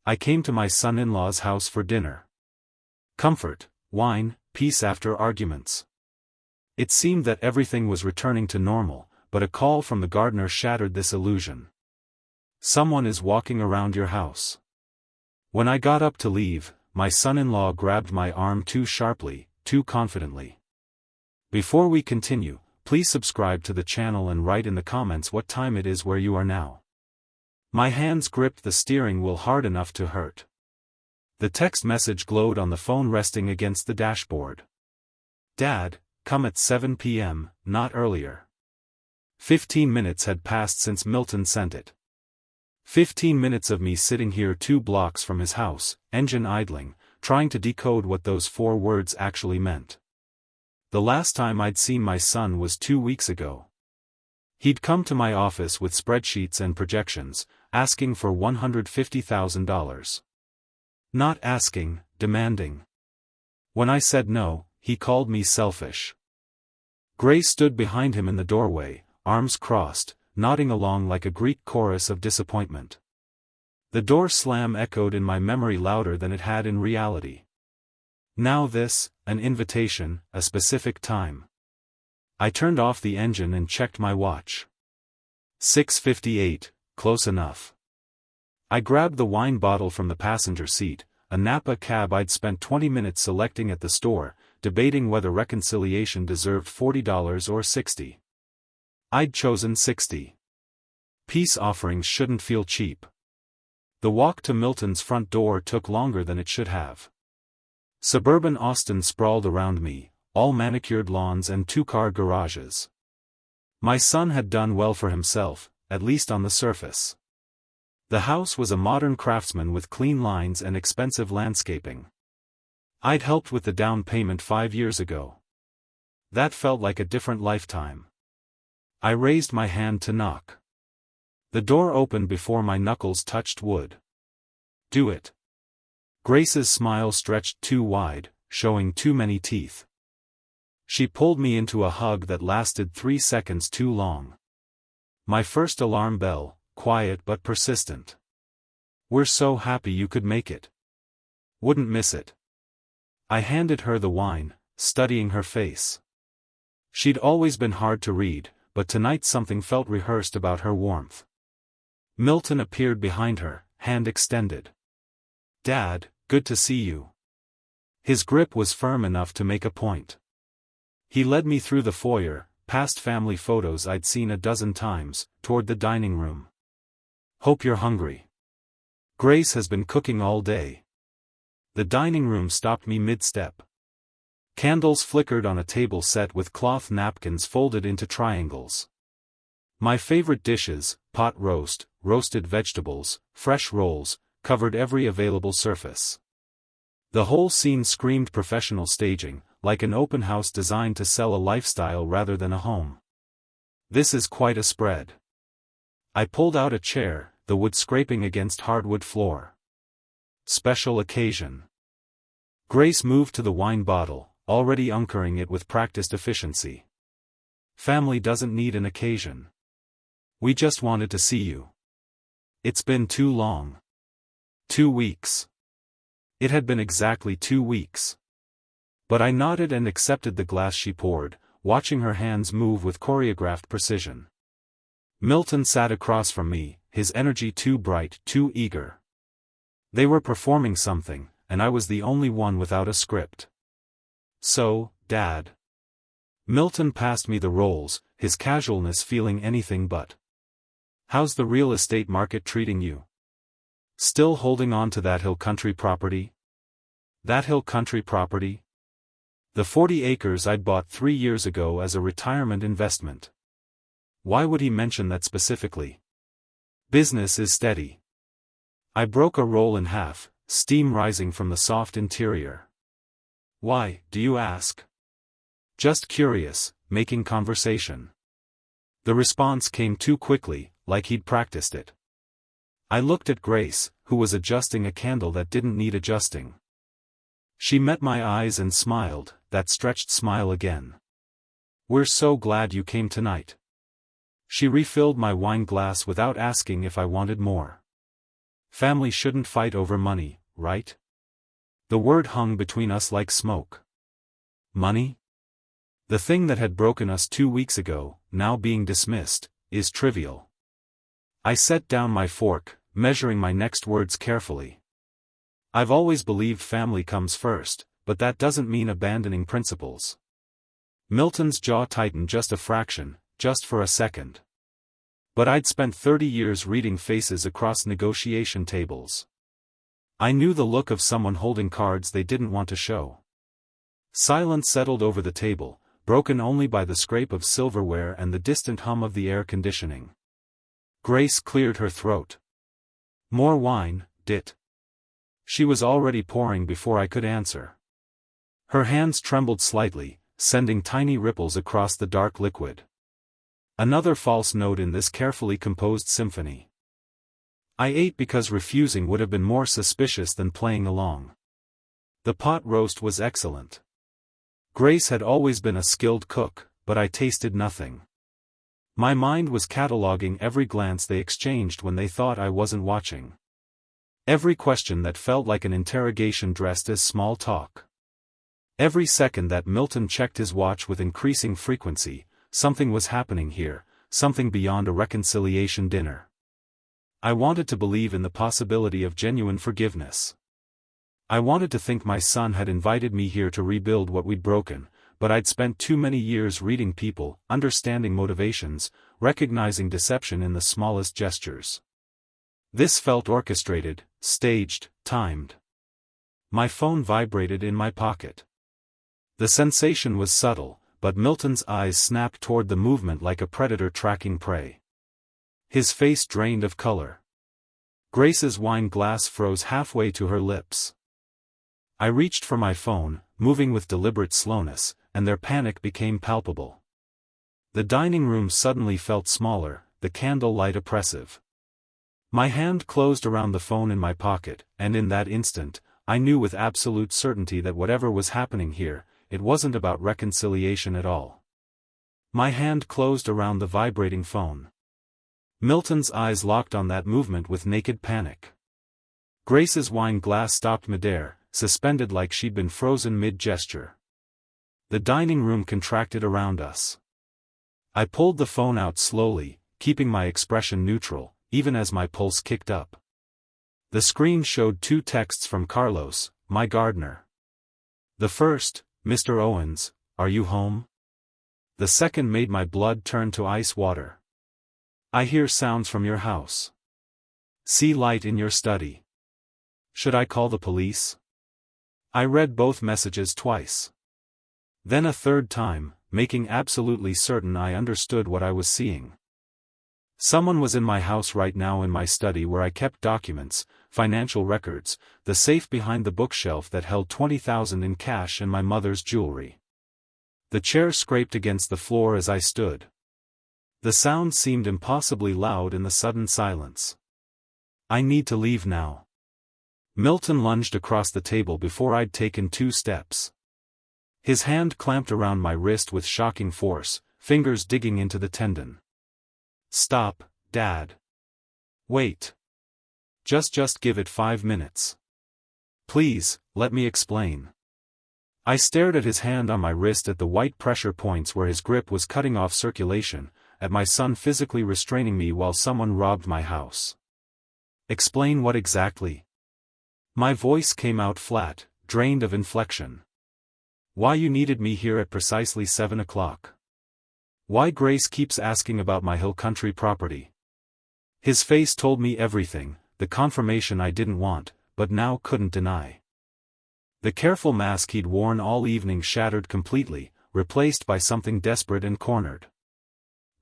I came to my son-in-law's house for dinner. Comfort, wine, peace after arguments. It seemed that everything was returning to normal, but a call from the gardener shattered this illusion. Someone is walking around your house. When I got up to leave, my son-in-law grabbed my arm too sharply, too confidently. Before we continue, please subscribe to the channel and write in the comments what time it is where you are now. My hands gripped the steering wheel hard enough to hurt. The text message glowed on the phone resting against the dashboard. Dad, come at 7 p.m., not earlier. 15 minutes had passed since Milton sent it. 15 minutes of me sitting here 2 blocks from his house, engine idling, trying to decode what those 4 words actually meant. The last time I'd seen my son was 2 weeks ago. He'd come to my office with spreadsheets and projections, asking for $150,000. Not asking, demanding. When I said no, he called me selfish. Grace stood behind him in the doorway, arms crossed, nodding along like a Greek chorus of disappointment. The door slam echoed in my memory louder than it had in reality. Now this, an invitation, a specific time. I turned off the engine and checked my watch. 6:58, close enough. I grabbed the wine bottle from the passenger seat, a Napa cab I'd spent 20 minutes selecting at the store, debating whether reconciliation deserved $40 or $60. I'd chosen $60. Peace offerings shouldn't feel cheap. The walk to Milton's front door took longer than it should have. Suburban Austin sprawled around me, all manicured lawns and 2-car garages. My son had done well for himself, at least on the surface. The house was a modern craftsman with clean lines and expensive landscaping. I'd helped with the down payment 5 years ago. That felt like a different lifetime. I raised my hand to knock. The door opened before my knuckles touched wood. Do it. Grace's smile stretched too wide, showing too many teeth. She pulled me into a hug that lasted 3 seconds too long. My first alarm bell, quiet but persistent. We're so happy you could make it. Wouldn't miss it. I handed her the wine, studying her face. She'd always been hard to read, but tonight something felt rehearsed about her warmth. Milton appeared behind her, hand extended. Dad, good to see you. His grip was firm enough to make a point. He led me through the foyer, past family photos I'd seen a dozen times, toward the dining room. Hope you're hungry. Grace has been cooking all day. The dining room stopped me mid-step. Candles flickered on a table set with cloth napkins folded into triangles. My favorite dishes, pot roast, roasted vegetables, fresh rolls, covered every available surface. The whole scene screamed professional staging, like an open house designed to sell a lifestyle rather than a home. This is quite a spread. I pulled out a chair, the wood scraping against hardwood floor. Special occasion. Grace moved to the wine bottle, already uncurring it with practiced efficiency. Family doesn't need an occasion. We just wanted to see you. It's been too long. 2 weeks. It had been exactly 2 weeks. But I nodded and accepted the glass she poured, watching her hands move with choreographed precision. Milton sat across from me, his energy too bright, too eager. They were performing something, and I was the only one without a script. So, Dad. Milton passed me the rolls, his casualness feeling anything but. How's the real estate market treating you? Still holding on to that hill country property? That hill country property? The 40 acres I'd bought 3 years ago as a retirement investment. Why would he mention that specifically? Business is steady. I broke a roll in half, steam rising from the soft interior. Why, do you ask? Just curious, making conversation. The response came too quickly, like he'd practiced it. I looked at Grace, who was adjusting a candle that didn't need adjusting. She met my eyes and smiled, that stretched smile again. We're so glad you came tonight. She refilled my wine glass without asking if I wanted more. Family shouldn't fight over money, right? The word hung between us like smoke. Money? The thing that had broken us 2 weeks ago, now being dismissed, is trivial. I set down my fork, measuring my next words carefully. I've always believed family comes first, but that doesn't mean abandoning principles. Milton's jaw tightened just a fraction, just for a second. But I'd spent 30 years reading faces across negotiation tables. I knew the look of someone holding cards they didn't want to show. Silence settled over the table, broken only by the scrape of silverware and the distant hum of the air conditioning. Grace cleared her throat. More wine, Dit. She was already pouring before I could answer. Her hands trembled slightly, sending tiny ripples across the dark liquid. Another false note in this carefully composed symphony. I ate because refusing would have been more suspicious than playing along. The pot roast was excellent. Grace had always been a skilled cook, but I tasted nothing. My mind was cataloging every glance they exchanged when they thought I wasn't watching. Every question that felt like an interrogation dressed as small talk. Every second that Milton checked his watch with increasing frequency, something was happening here, something beyond a reconciliation dinner. I wanted to believe in the possibility of genuine forgiveness. I wanted to think my son had invited me here to rebuild what we'd broken, but I'd spent too many years reading people, understanding motivations, recognizing deception in the smallest gestures. This felt orchestrated, staged, timed. My phone vibrated in my pocket. The sensation was subtle, but Milton's eyes snapped toward the movement like a predator tracking prey. His face drained of color. Grace's wine glass froze halfway to her lips. I reached for my phone, moving with deliberate slowness, and their panic became palpable. The dining room suddenly felt smaller, the candle light oppressive. My hand closed around the phone in my pocket, and in that instant, I knew with absolute certainty that whatever was happening here, it wasn't about reconciliation at all. My hand closed around the vibrating phone. Milton's eyes locked on that movement with naked panic. Grace's wine glass stopped midair, suspended like she'd been frozen mid-gesture. The dining room contracted around us. I pulled the phone out slowly, keeping my expression neutral, even as my pulse kicked up. The screen showed 2 texts from Carlos, my gardener. The first, Mr. Owens, are you home? The second made my blood turn to ice water. I hear sounds from your house. See light in your study. Should I call the police? I read both messages twice. Then a third time, making absolutely certain I understood what I was seeing. Someone was in my house right now, in my study where I kept documents, financial records, the safe behind the bookshelf that held $20,000 in cash and my mother's jewelry. The chair scraped against the floor as I stood. The sound seemed impossibly loud in the sudden silence. I need to leave now. Milton lunged across the table before I'd taken 2 steps. His hand clamped around my wrist with shocking force, fingers digging into the tendon. Stop, Dad. Wait. Just give it 5 minutes. Please, let me explain. I stared at his hand on my wrist, at the white pressure points where his grip was cutting off circulation, at my son physically restraining me while someone robbed my house. Explain what exactly? My voice came out flat, drained of inflection. Why you needed me here at precisely 7 o'clock. Why Grace keeps asking about my hill country property. His face told me everything, the confirmation I didn't want, but now couldn't deny. The careful mask he'd worn all evening shattered completely, replaced by something desperate and cornered.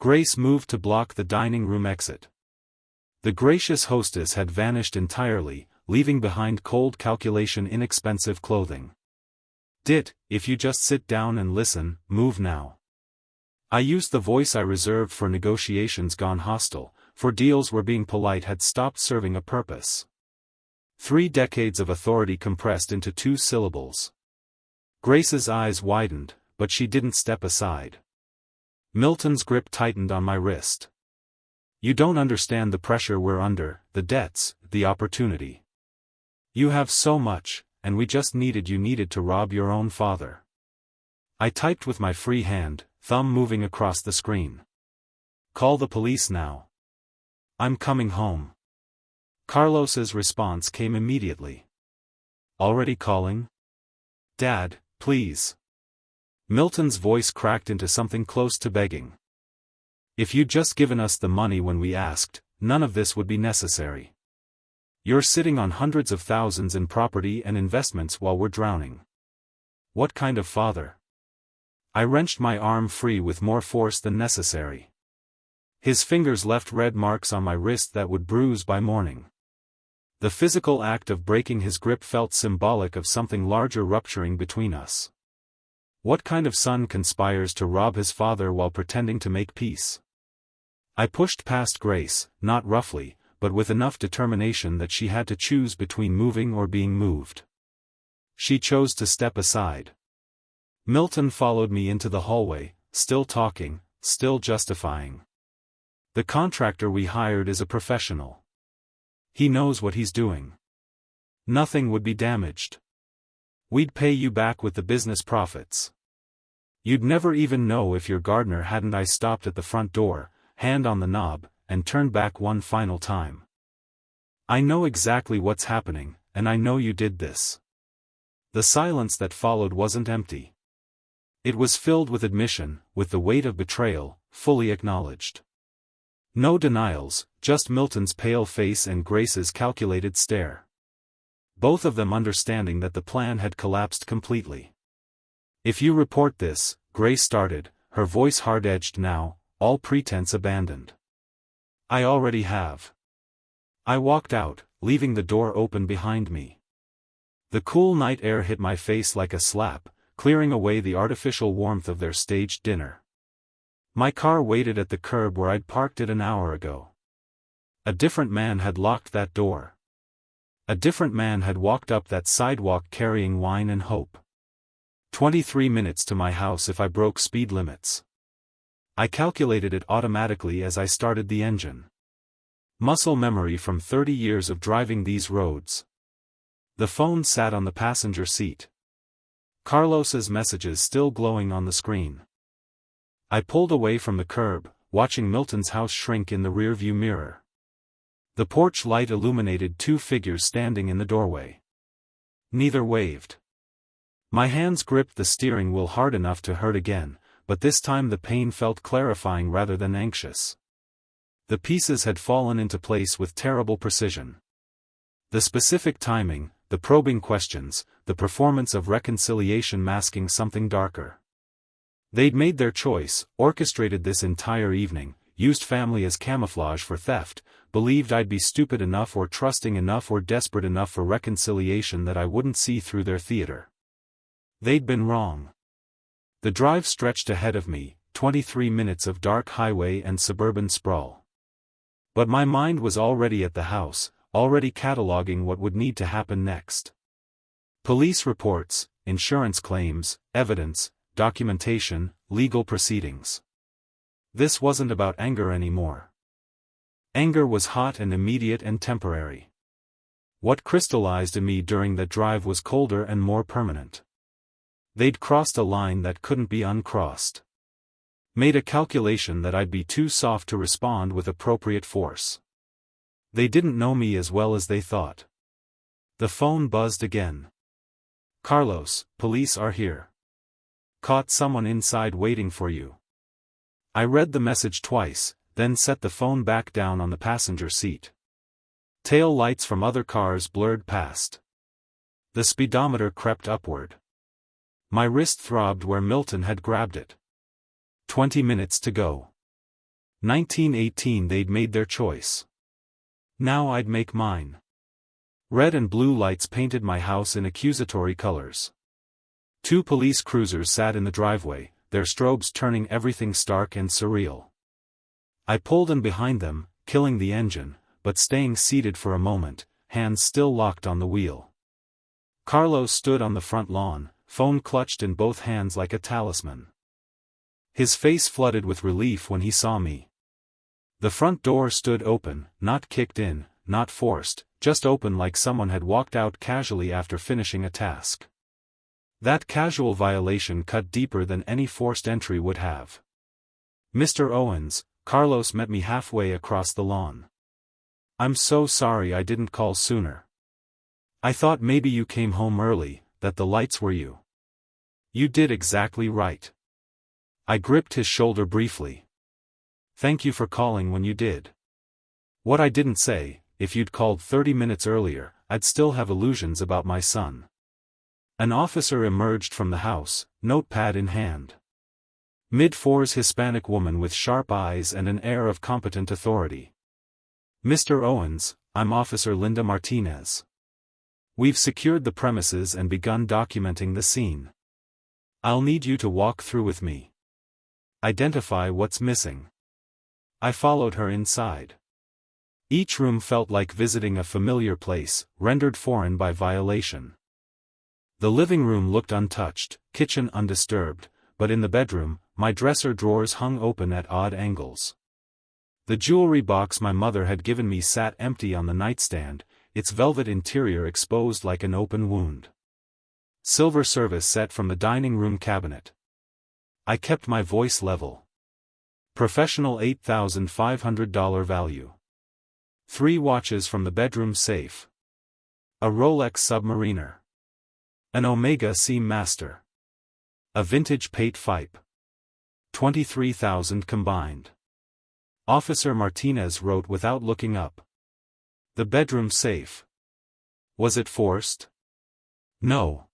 Grace moved to block the dining room exit. The gracious hostess had vanished entirely, leaving behind cold calculation inexpensive clothing. Dit, if you just sit down and listen, move now. I used the voice I reserved for negotiations gone hostile, for deals where being polite had stopped serving a purpose. 3 decades of authority compressed into 2 syllables. Grace's eyes widened, but she didn't step aside. Milton's grip tightened on my wrist. You don't understand the pressure we're under, the debts, the opportunity. You have so much, and we just needed to rob your own father. I typed with my free hand, thumb moving across the screen. Call the police now. I'm coming home. Carlos's response came immediately. Already calling? Dad, please. Milton's voice cracked into something close to begging. If you'd just given us the money when we asked, none of this would be necessary. You're sitting on hundreds of thousands in property and investments while we're drowning. What kind of father? I wrenched my arm free with more force than necessary. His fingers left red marks on my wrist that would bruise by morning. The physical act of breaking his grip felt symbolic of something larger rupturing between us. What kind of son conspires to rob his father while pretending to make peace? I pushed past Grace, not roughly, but with enough determination that she had to choose between moving or being moved. She chose to step aside. Milton followed me into the hallway, still talking, still justifying. The contractor we hired is a professional. He knows what he's doing. Nothing would be damaged. We'd pay you back with the business profits. You'd never even know if your gardener hadn't. I stopped at the front door, hand on the knob, and turned back one final time. I know exactly what's happening, and I know you did this. The silence that followed wasn't empty. It was filled with admission, with the weight of betrayal, fully acknowledged. No denials, just Milton's pale face and Grace's calculated stare. Both of them understanding that the plan had collapsed completely. If you report this, Grace started, her voice hard-edged now, all pretense abandoned. I already have. I walked out, leaving the door open behind me. The cool night air hit my face like a slap, clearing away the artificial warmth of their staged dinner. My car waited at the curb where I'd parked it an hour ago. A different man had locked that door. A different man had walked up that sidewalk carrying wine and hope. 23 minutes to my house if I broke speed limits. I calculated it automatically as I started the engine. Muscle memory from 30 years of driving these roads. The phone sat on the passenger seat. Carlos's messages still glowing on the screen. I pulled away from the curb, watching Milton's house shrink in the rearview mirror. The porch light illuminated two figures standing in the doorway. Neither waved. My hands gripped the steering wheel hard enough to hurt again, but this time the pain felt clarifying rather than anxious. The pieces had fallen into place with terrible precision. The specific timing, the probing questions, the performance of reconciliation masking something darker. They'd made their choice, orchestrated this entire evening, used family as camouflage for theft, believed I'd be stupid enough or trusting enough or desperate enough for reconciliation that I wouldn't see through their theater. They'd been wrong. The drive stretched ahead of me, 23 minutes of dark highway and suburban sprawl. But my mind was already at the house, already cataloging what would need to happen next. Police reports, insurance claims, evidence, documentation, legal proceedings. This wasn't about anger anymore. Anger was hot and immediate and temporary. What crystallized in me during that drive was colder and more permanent. They'd crossed a line that couldn't be uncrossed. Made a calculation that I'd be too soft to respond with appropriate force. They didn't know me as well as they thought. The phone buzzed again. Carlos, police are here. Caught someone inside waiting for you. I read the message twice, then set the phone back down on the passenger seat. Tail lights from other cars blurred past. The speedometer crept upward. My wrist throbbed where Milton had grabbed it. 20 minutes to go. 1918. They'd made their choice. Now I'd make mine. Red and blue lights painted my house in accusatory colors. Two police cruisers sat in the driveway, their strobes turning everything stark and surreal. I pulled in behind them, killing the engine, but staying seated for a moment, hands still locked on the wheel. Carlos stood on the front lawn, phone clutched in both hands like a talisman. His face flooded with relief when he saw me. The front door stood open, not kicked in, not forced, just open like someone had walked out casually after finishing a task. That casual violation cut deeper than any forced entry would have. "Mr. Owens," Carlos met me halfway across the lawn. "I'm so sorry I didn't call sooner. I thought maybe you came home early, that the lights were you." "You did exactly right." I gripped his shoulder briefly. "Thank you for calling when you did. What I didn't say, if you'd called 30 minutes earlier, I'd still have illusions about my son." An officer emerged from the house, notepad in hand. Mid-fours Hispanic woman with sharp eyes and an air of competent authority. "Mr. Owens, I'm Officer Linda Martinez. We've secured the premises and begun documenting the scene. I'll need you to walk through with me. Identify what's missing." I followed her inside. Each room felt like visiting a familiar place, rendered foreign by violation. The living room looked untouched, kitchen undisturbed, but in the bedroom, my dresser drawers hung open at odd angles. The jewelry box my mother had given me sat empty on the nightstand, its velvet interior exposed like an open wound. Silver service set from the dining room cabinet. I kept my voice level. Professional $8,500 value. 3 watches from the bedroom safe. A Rolex Submariner. An Omega Seamaster. A vintage Pate Fipe. 23,000 combined. Officer Martinez wrote without looking up. The bedroom safe. Was it forced? No.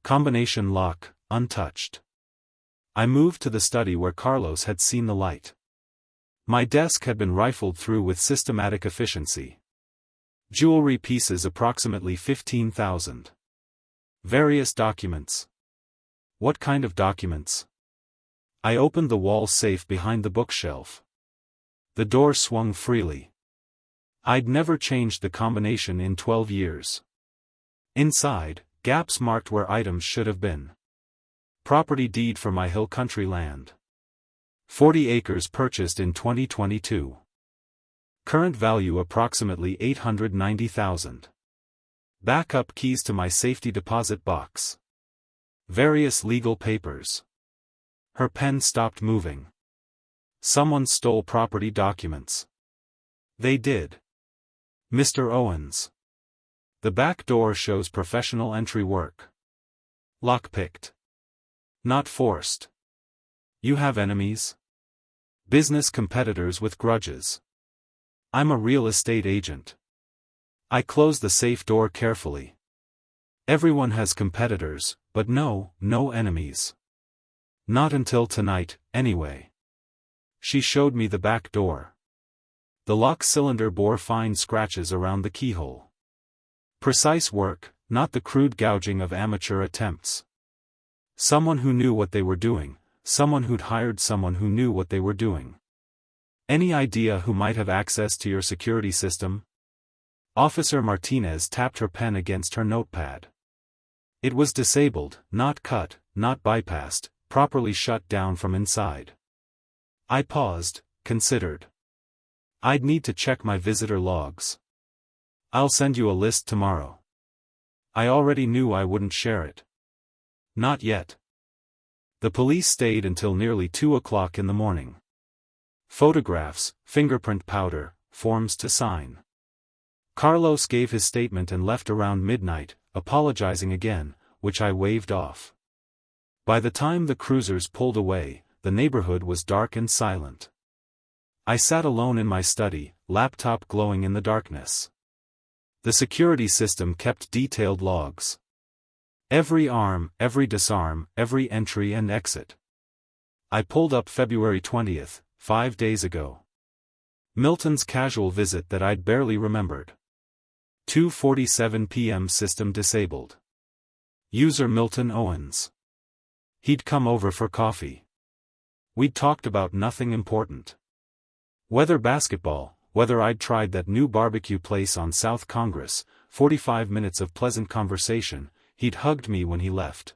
Combination lock, untouched. I moved to the study where Carlos had seen the light. My desk had been rifled through with systematic efficiency. Jewelry pieces approximately 15,000. Various documents. What kind of documents? I opened the wall safe behind the bookshelf. The door swung freely. I'd never changed the combination in 12 years. Inside, gaps marked where items should have been. Property deed for my hill country land. 40 acres purchased in 2022. Current value approximately $890,000. Backup keys to my safety deposit box. Various legal papers. Her pen stopped moving. Someone stole property documents. They did. Mr. Owens. The back door shows professional entry work. Lockpicked. Not forced. You have enemies? Business competitors with grudges. I'm a real estate agent. I closed the safe door carefully. Everyone has competitors, but no enemies. Not until tonight, anyway. She showed me the back door. The lock cylinder bore fine scratches around the keyhole. Precise work, not the crude gouging of amateur attempts. Someone who knew what they were doing, someone who'd hired someone who knew what they were doing. Any idea who might have access to your security system? Officer Martinez tapped her pen against her notepad. It was disabled, not cut, not bypassed, properly shut down from inside. I paused, considered. I'd need to check my visitor logs. I'll send you a list tomorrow. I already knew I wouldn't share it. Not yet. The police stayed until nearly 2 o'clock in the morning. Photographs, fingerprint powder, forms to sign. Carlos gave his statement and left around midnight, apologizing again, which I waved off. By the time the cruisers pulled away, the neighborhood was dark and silent. I sat alone in my study, laptop glowing in the darkness. The security system kept detailed logs. Every arm, every disarm, every entry and exit. I pulled up February 20th, 5 days ago. Milton's casual visit that I'd barely remembered. 2:47 p.m. System disabled. User Milton Owens. He'd come over for coffee. We'd talked about nothing important. Whether basketball, whether I'd tried that new barbecue place on South Congress, 45 minutes of pleasant conversation. He'd hugged me when he left.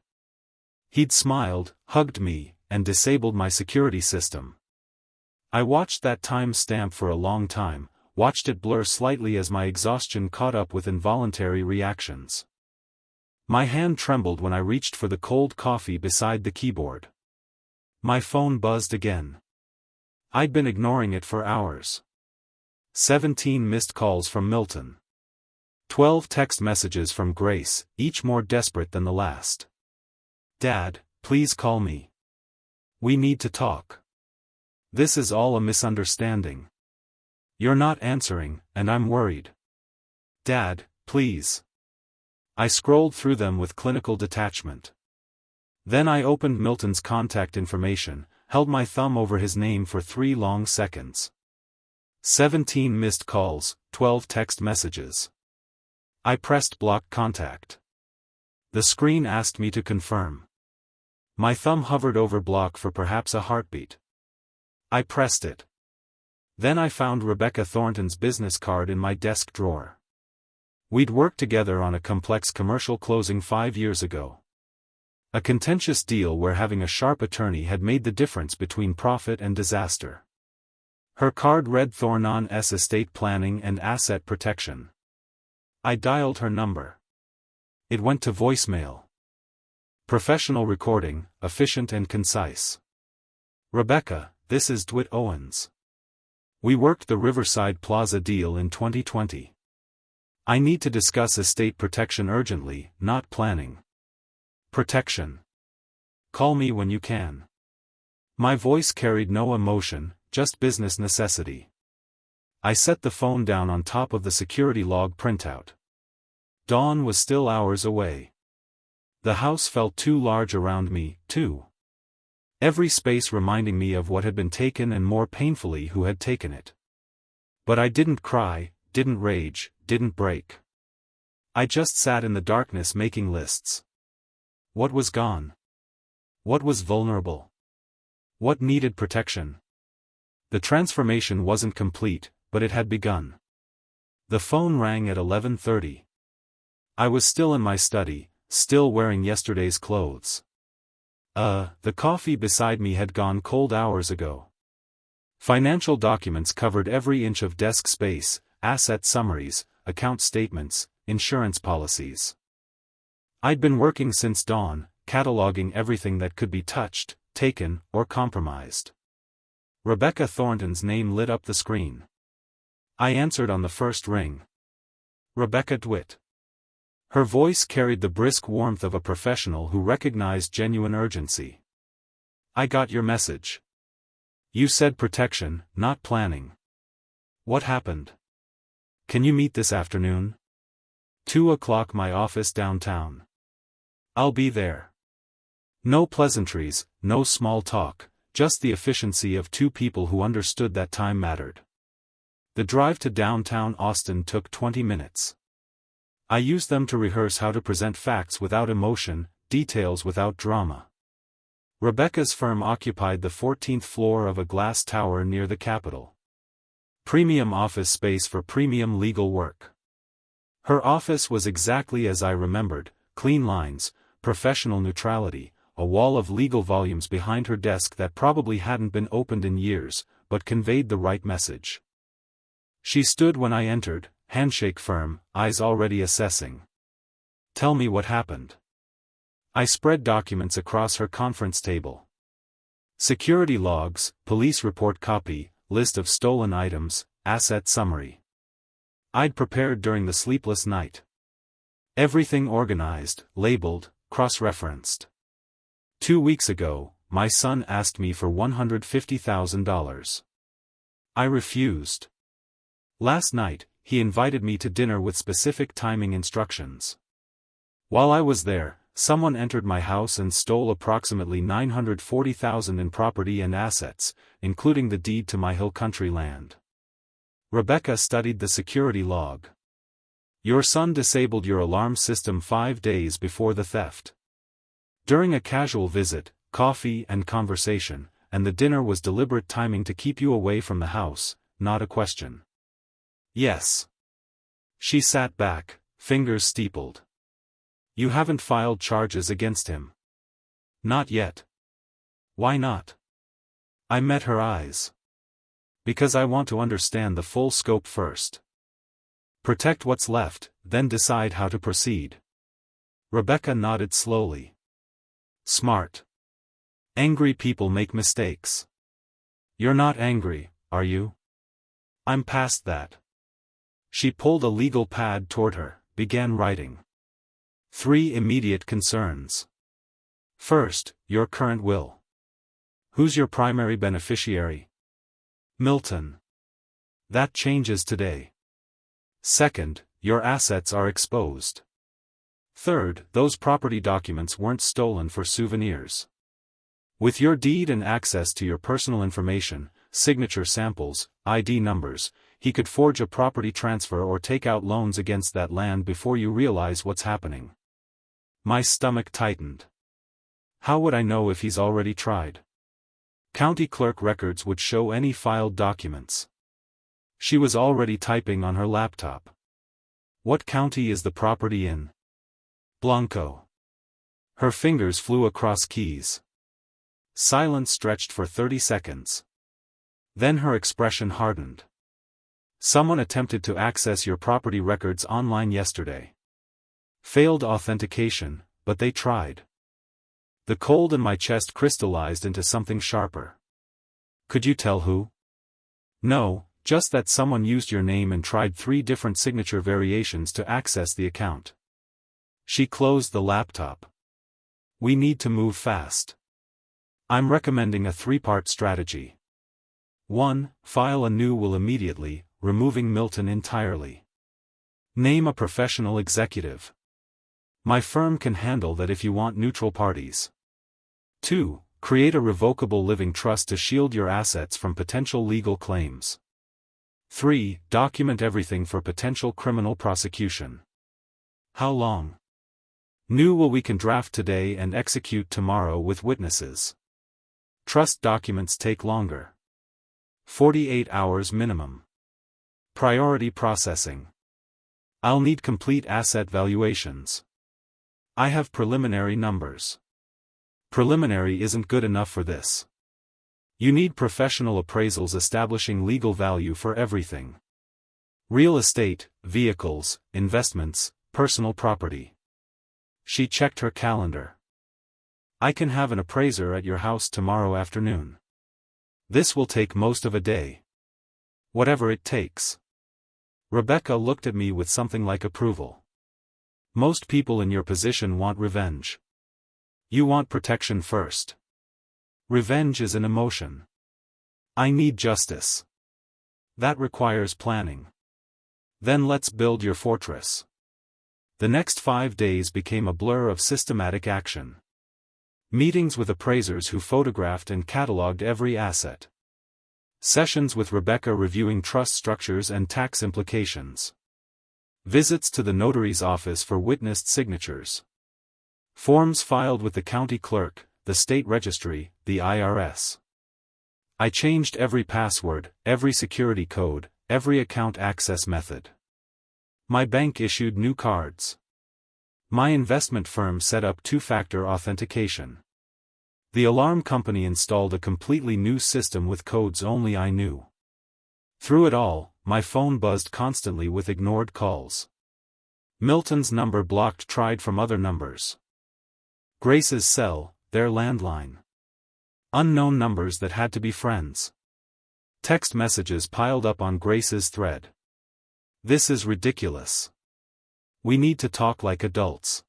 He'd smiled, hugged me, and disabled my security system. I watched that time stamp for a long time, watched it blur slightly as my exhaustion caught up with involuntary reactions. My hand trembled when I reached for the cold coffee beside the keyboard. My phone buzzed again. I'd been ignoring it for hours. 17 missed calls from Milton. 12 text messages from Grace, each more desperate than the last. Dad, please call me. We need to talk. This is all a misunderstanding. You're not answering, and I'm worried. Dad, please. I scrolled through them with clinical detachment. Then I opened Milton's contact information, held my thumb over his name for 3 long seconds. 17 missed calls, 12 text messages. I pressed block contact. The screen asked me to confirm. My thumb hovered over block for perhaps a heartbeat. I pressed it. Then I found Rebecca Thornton's business card in my desk drawer. We'd worked together on a complex commercial closing 5 years ago. A contentious deal where having a sharp attorney had made the difference between profit and disaster. Her card read Thornton's estate planning and asset protection. I dialed her number. It went to voicemail. Professional recording, efficient and concise. Rebecca, this is DeWitt Owens. We worked the Riverside Plaza deal in 2020. I need to discuss estate protection urgently, not planning. Protection. Call me when you can. My voice carried no emotion, just business necessity. I set the phone down on top of the security log printout. Dawn was still hours away. The house felt too large around me, too. Every space reminding me of what had been taken and more painfully who had taken it. But I didn't cry, didn't rage, didn't break. I just sat in the darkness making lists. What was gone? What was vulnerable? What needed protection? The transformation wasn't complete, but it had begun. The phone rang at 11:30. I was still in my study, still wearing yesterday's clothes. The coffee beside me had gone cold hours ago. Financial documents covered every inch of desk space, asset summaries, account statements, insurance policies. I'd been working since dawn, cataloging everything that could be touched, taken, or compromised. Rebecca Thornton's name lit up the screen. I answered on the first ring. Rebecca DeWitt. Her voice carried the brisk warmth of a professional who recognized genuine urgency. I got your message. You said protection, not planning. What happened? Can you meet this afternoon? 2 o'clock, my office downtown. I'll be there. No pleasantries, no small talk, just the efficiency of 2 people who understood that time mattered. The drive to downtown Austin took 20 minutes. I used them to rehearse how to present facts without emotion, details without drama. Rebecca's firm occupied the 14th floor of a glass tower near the Capitol. Premium office space for premium legal work. Her office was exactly as I remembered, clean lines, professional neutrality, a wall of legal volumes behind her desk that probably hadn't been opened in years, but conveyed the right message. She stood when I entered, handshake firm, eyes already assessing. Tell me what happened. I spread documents across her conference table. Security logs, police report copy, list of stolen items, asset summary. I'd prepared during the sleepless night. Everything organized, labeled, cross-referenced. 2 weeks ago, my son asked me for $150,000. I refused. Last night, he invited me to dinner with specific timing instructions. While I was there, someone entered my house and stole approximately $940,000 in property and assets, including the deed to my hill country land. Rebecca studied the security log. Your son disabled your alarm system 5 days before the theft. During a casual visit, coffee and conversation, and the dinner was deliberate timing to keep you away from the house, not a question. Yes. She sat back, fingers steepled. You haven't filed charges against him. Not yet. Why not? I met her eyes. Because I want to understand the full scope first. Protect what's left, then decide how to proceed. Rebecca nodded slowly. Smart. Angry people make mistakes. You're not angry, are you? I'm past that. She pulled a legal pad toward her, began writing. 3 immediate concerns. First, your current will. Who's your primary beneficiary? Milton. That changes today. Second, your assets are exposed. Third, those property documents weren't stolen for souvenirs. With your deed and access to your personal information, signature samples, ID numbers, he could forge a property transfer or take out loans against that land before you realize what's happening. My stomach tightened. How would I know if he's already tried? County clerk records would show any filed documents. She was already typing on her laptop. What county is the property in? Blanco. Her fingers flew across keys. Silence stretched for 30 seconds. Then her expression hardened. Someone attempted to access your property records online yesterday. Failed authentication, but they tried. The cold in my chest crystallized into something sharper. Could you tell who? No, just that someone used your name and tried 3 different signature variations to access the account. She closed the laptop. We need to move fast. I'm recommending a 3-part strategy. 1. File a new will immediately, removing Milton entirely. Name a professional executive. My firm can handle that if you want neutral parties. 2. Create a revocable living trust to shield your assets from potential legal claims. 3. Document everything for potential criminal prosecution. How long? New will we can draft today and execute tomorrow with witnesses. Trust documents take longer. 48 hours minimum. Priority processing. I'll need complete asset valuations. I have preliminary numbers. Preliminary isn't good enough for this. You need professional appraisals establishing legal value for everything. Real estate, vehicles, investments, personal property. She checked her calendar. I can have an appraiser at your house tomorrow afternoon. This will take most of a day. Whatever it takes. Rebecca looked at me with something like approval. Most people in your position want revenge. You want protection first. Revenge is an emotion. I need justice. That requires planning. Then let's build your fortress. The next 5 days became a blur of systematic action. Meetings with appraisers who photographed and cataloged every asset. Sessions with Rebecca reviewing trust structures and tax implications. Visits to the notary's office for witnessed signatures. Forms filed with the county clerk, the state registry, the IRS. I changed every password, every security code, every account access method. My bank issued new cards. My investment firm set up 2-factor authentication. The alarm company installed a completely new system with codes only I knew. Through it all, my phone buzzed constantly with ignored calls. Milton's number blocked tried from other numbers. Grace's cell, their landline. Unknown numbers that had to be friends. Text messages piled up on Grace's thread. This is ridiculous. We need to talk like adults.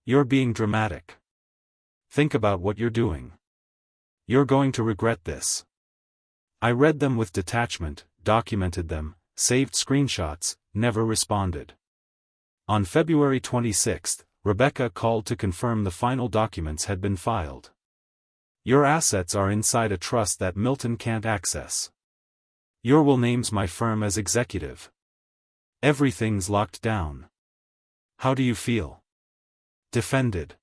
You're being dramatic. Think about what you're doing. You're going to regret this. I read them with detachment, documented them, saved screenshots, never responded. On February 26, Rebecca called to confirm the final documents had been filed. Your assets are inside a trust that Milton can't access. Your will names my firm as executive. Everything's locked down. How do you feel? Defended.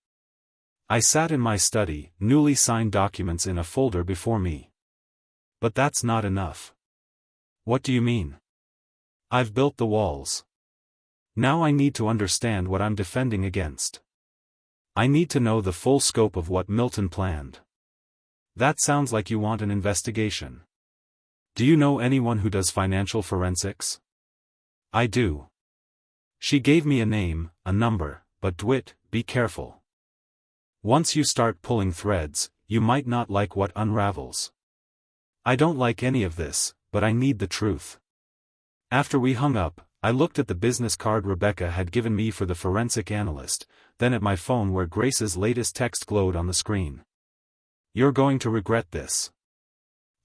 I sat in my study, newly signed documents in a folder before me. But that's not enough. What do you mean? I've built the walls. Now I need to understand what I'm defending against. I need to know the full scope of what Milton planned. That sounds like you want an investigation. Do you know anyone who does financial forensics? I do. She gave me a name, a number, but Dwight, be careful. Once you start pulling threads, you might not like what unravels. I don't like any of this, but I need the truth. After we hung up, I looked at the business card Rebecca had given me for the forensic analyst, then at my phone where Grace's latest text glowed on the screen. You're going to regret this.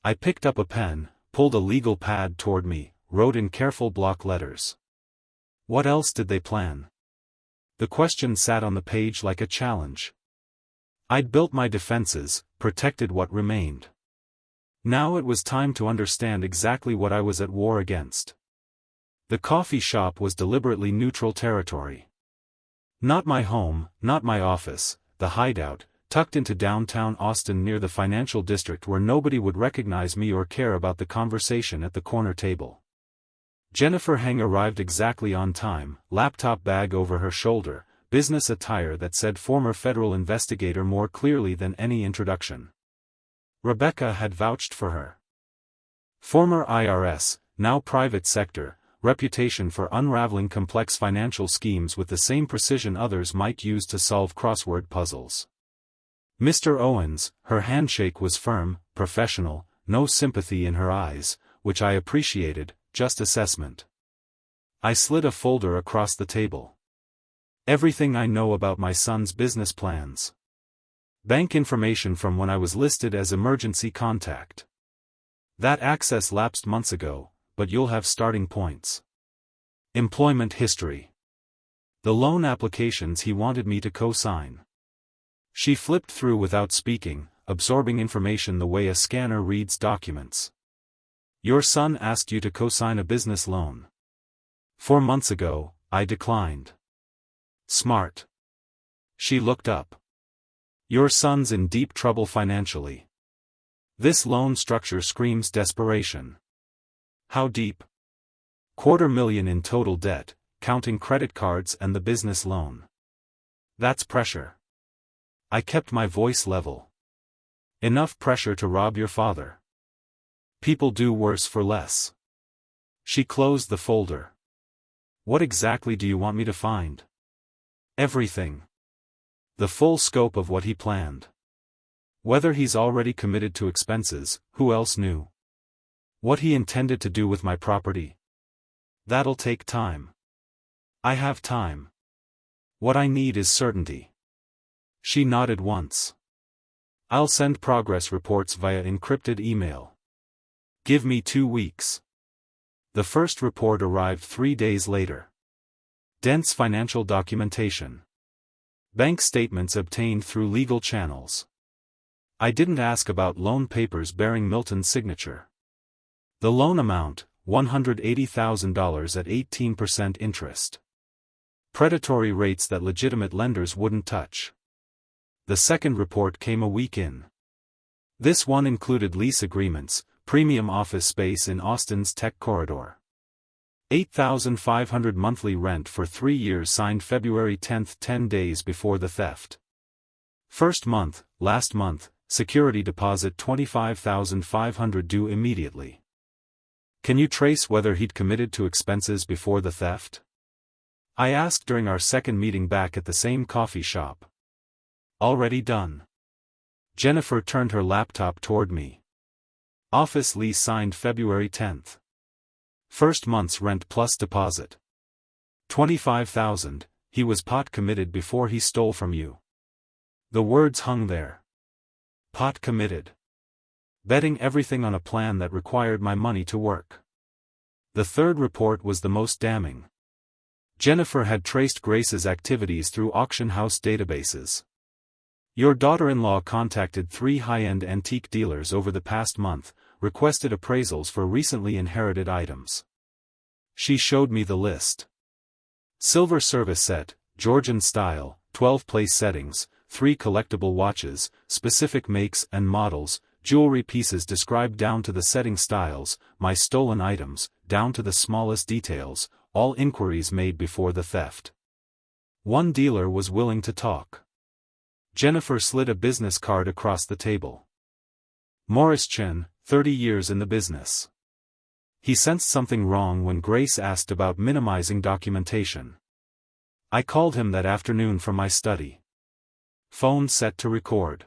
I picked up a pen, pulled a legal pad toward me, wrote in careful block letters. What else did they plan? The question sat on the page like a challenge. I'd built my defenses, protected what remained. Now it was time to understand exactly what I was at war against. The coffee shop was deliberately neutral territory. Not my home, not my office, the hideout, tucked into downtown Austin near the financial district where nobody would recognize me or care about the conversation at the corner table. Jennifer Heng arrived exactly on time, laptop bag over her shoulder, business attire that said former federal investigator more clearly than any introduction. Rebecca had vouched for her. Former IRS, now private sector, reputation for unraveling complex financial schemes with the same precision others might use to solve crossword puzzles. Mr. Owens, her handshake was firm, professional, no sympathy in her eyes, which I appreciated, just assessment. I slid a folder across the table. Everything I know about my son's business plans. Bank information from when I was listed as emergency contact. That access lapsed months ago, but you'll have starting points. Employment history. The loan applications he wanted me to co-sign. She flipped through without speaking, absorbing information the way a scanner reads documents. Your son asked you to co-sign a business loan. 4 months ago, I declined. Smart. She looked up. Your son's in deep trouble financially. This loan structure screams desperation. How deep? $250,000 in total debt, counting credit cards and the business loan. That's pressure. I kept my voice level. Enough pressure to rob your father. People do worse for less. She closed the folder. What exactly do you want me to find? Everything. The full scope of what he planned. Whether he's already committed to expenses, who else knew? What he intended to do with my property. That'll take time. I have time. What I need is certainty. She nodded once. I'll send progress reports via encrypted email. Give me 2 weeks. The first report arrived 3 days later. Dense financial documentation. Bank statements obtained through legal channels. I didn't ask about loan papers bearing Milton's signature. The loan amount, $180,000 at 18% interest. Predatory rates that legitimate lenders wouldn't touch. The second report came a week in. This one included lease agreements, premium office space in Austin's tech corridor. $8,500 monthly rent for 3 years signed February 10, 10 days before the theft. First month, last month, security deposit $25,500 due immediately. Can you trace whether he'd committed to expenses before the theft? I asked during our second meeting back at the same coffee shop. Already done. Jennifer turned her laptop toward me. Office lease signed February 10th. First month's rent plus deposit. $25,000, he was pot committed before he stole from you. The words hung there. Pot committed. Betting everything on a plan that required my money to work. The third report was the most damning. Jennifer had traced Grace's activities through auction house databases. Your daughter-in-law contacted 3 high-end antique dealers over the past month, requested appraisals for recently inherited items. She showed me the list. Silver service set, Georgian style, 12 place settings, 3 collectible watches, specific makes and models, jewelry pieces described down to the setting styles, my stolen items, down to the smallest details, all inquiries made before the theft. One dealer was willing to talk. Jennifer slid a business card across the table. Morris Chen, 30 years in the business. He sensed something wrong when Grace asked about minimizing documentation. I called him that afternoon from my study. Phone set to record.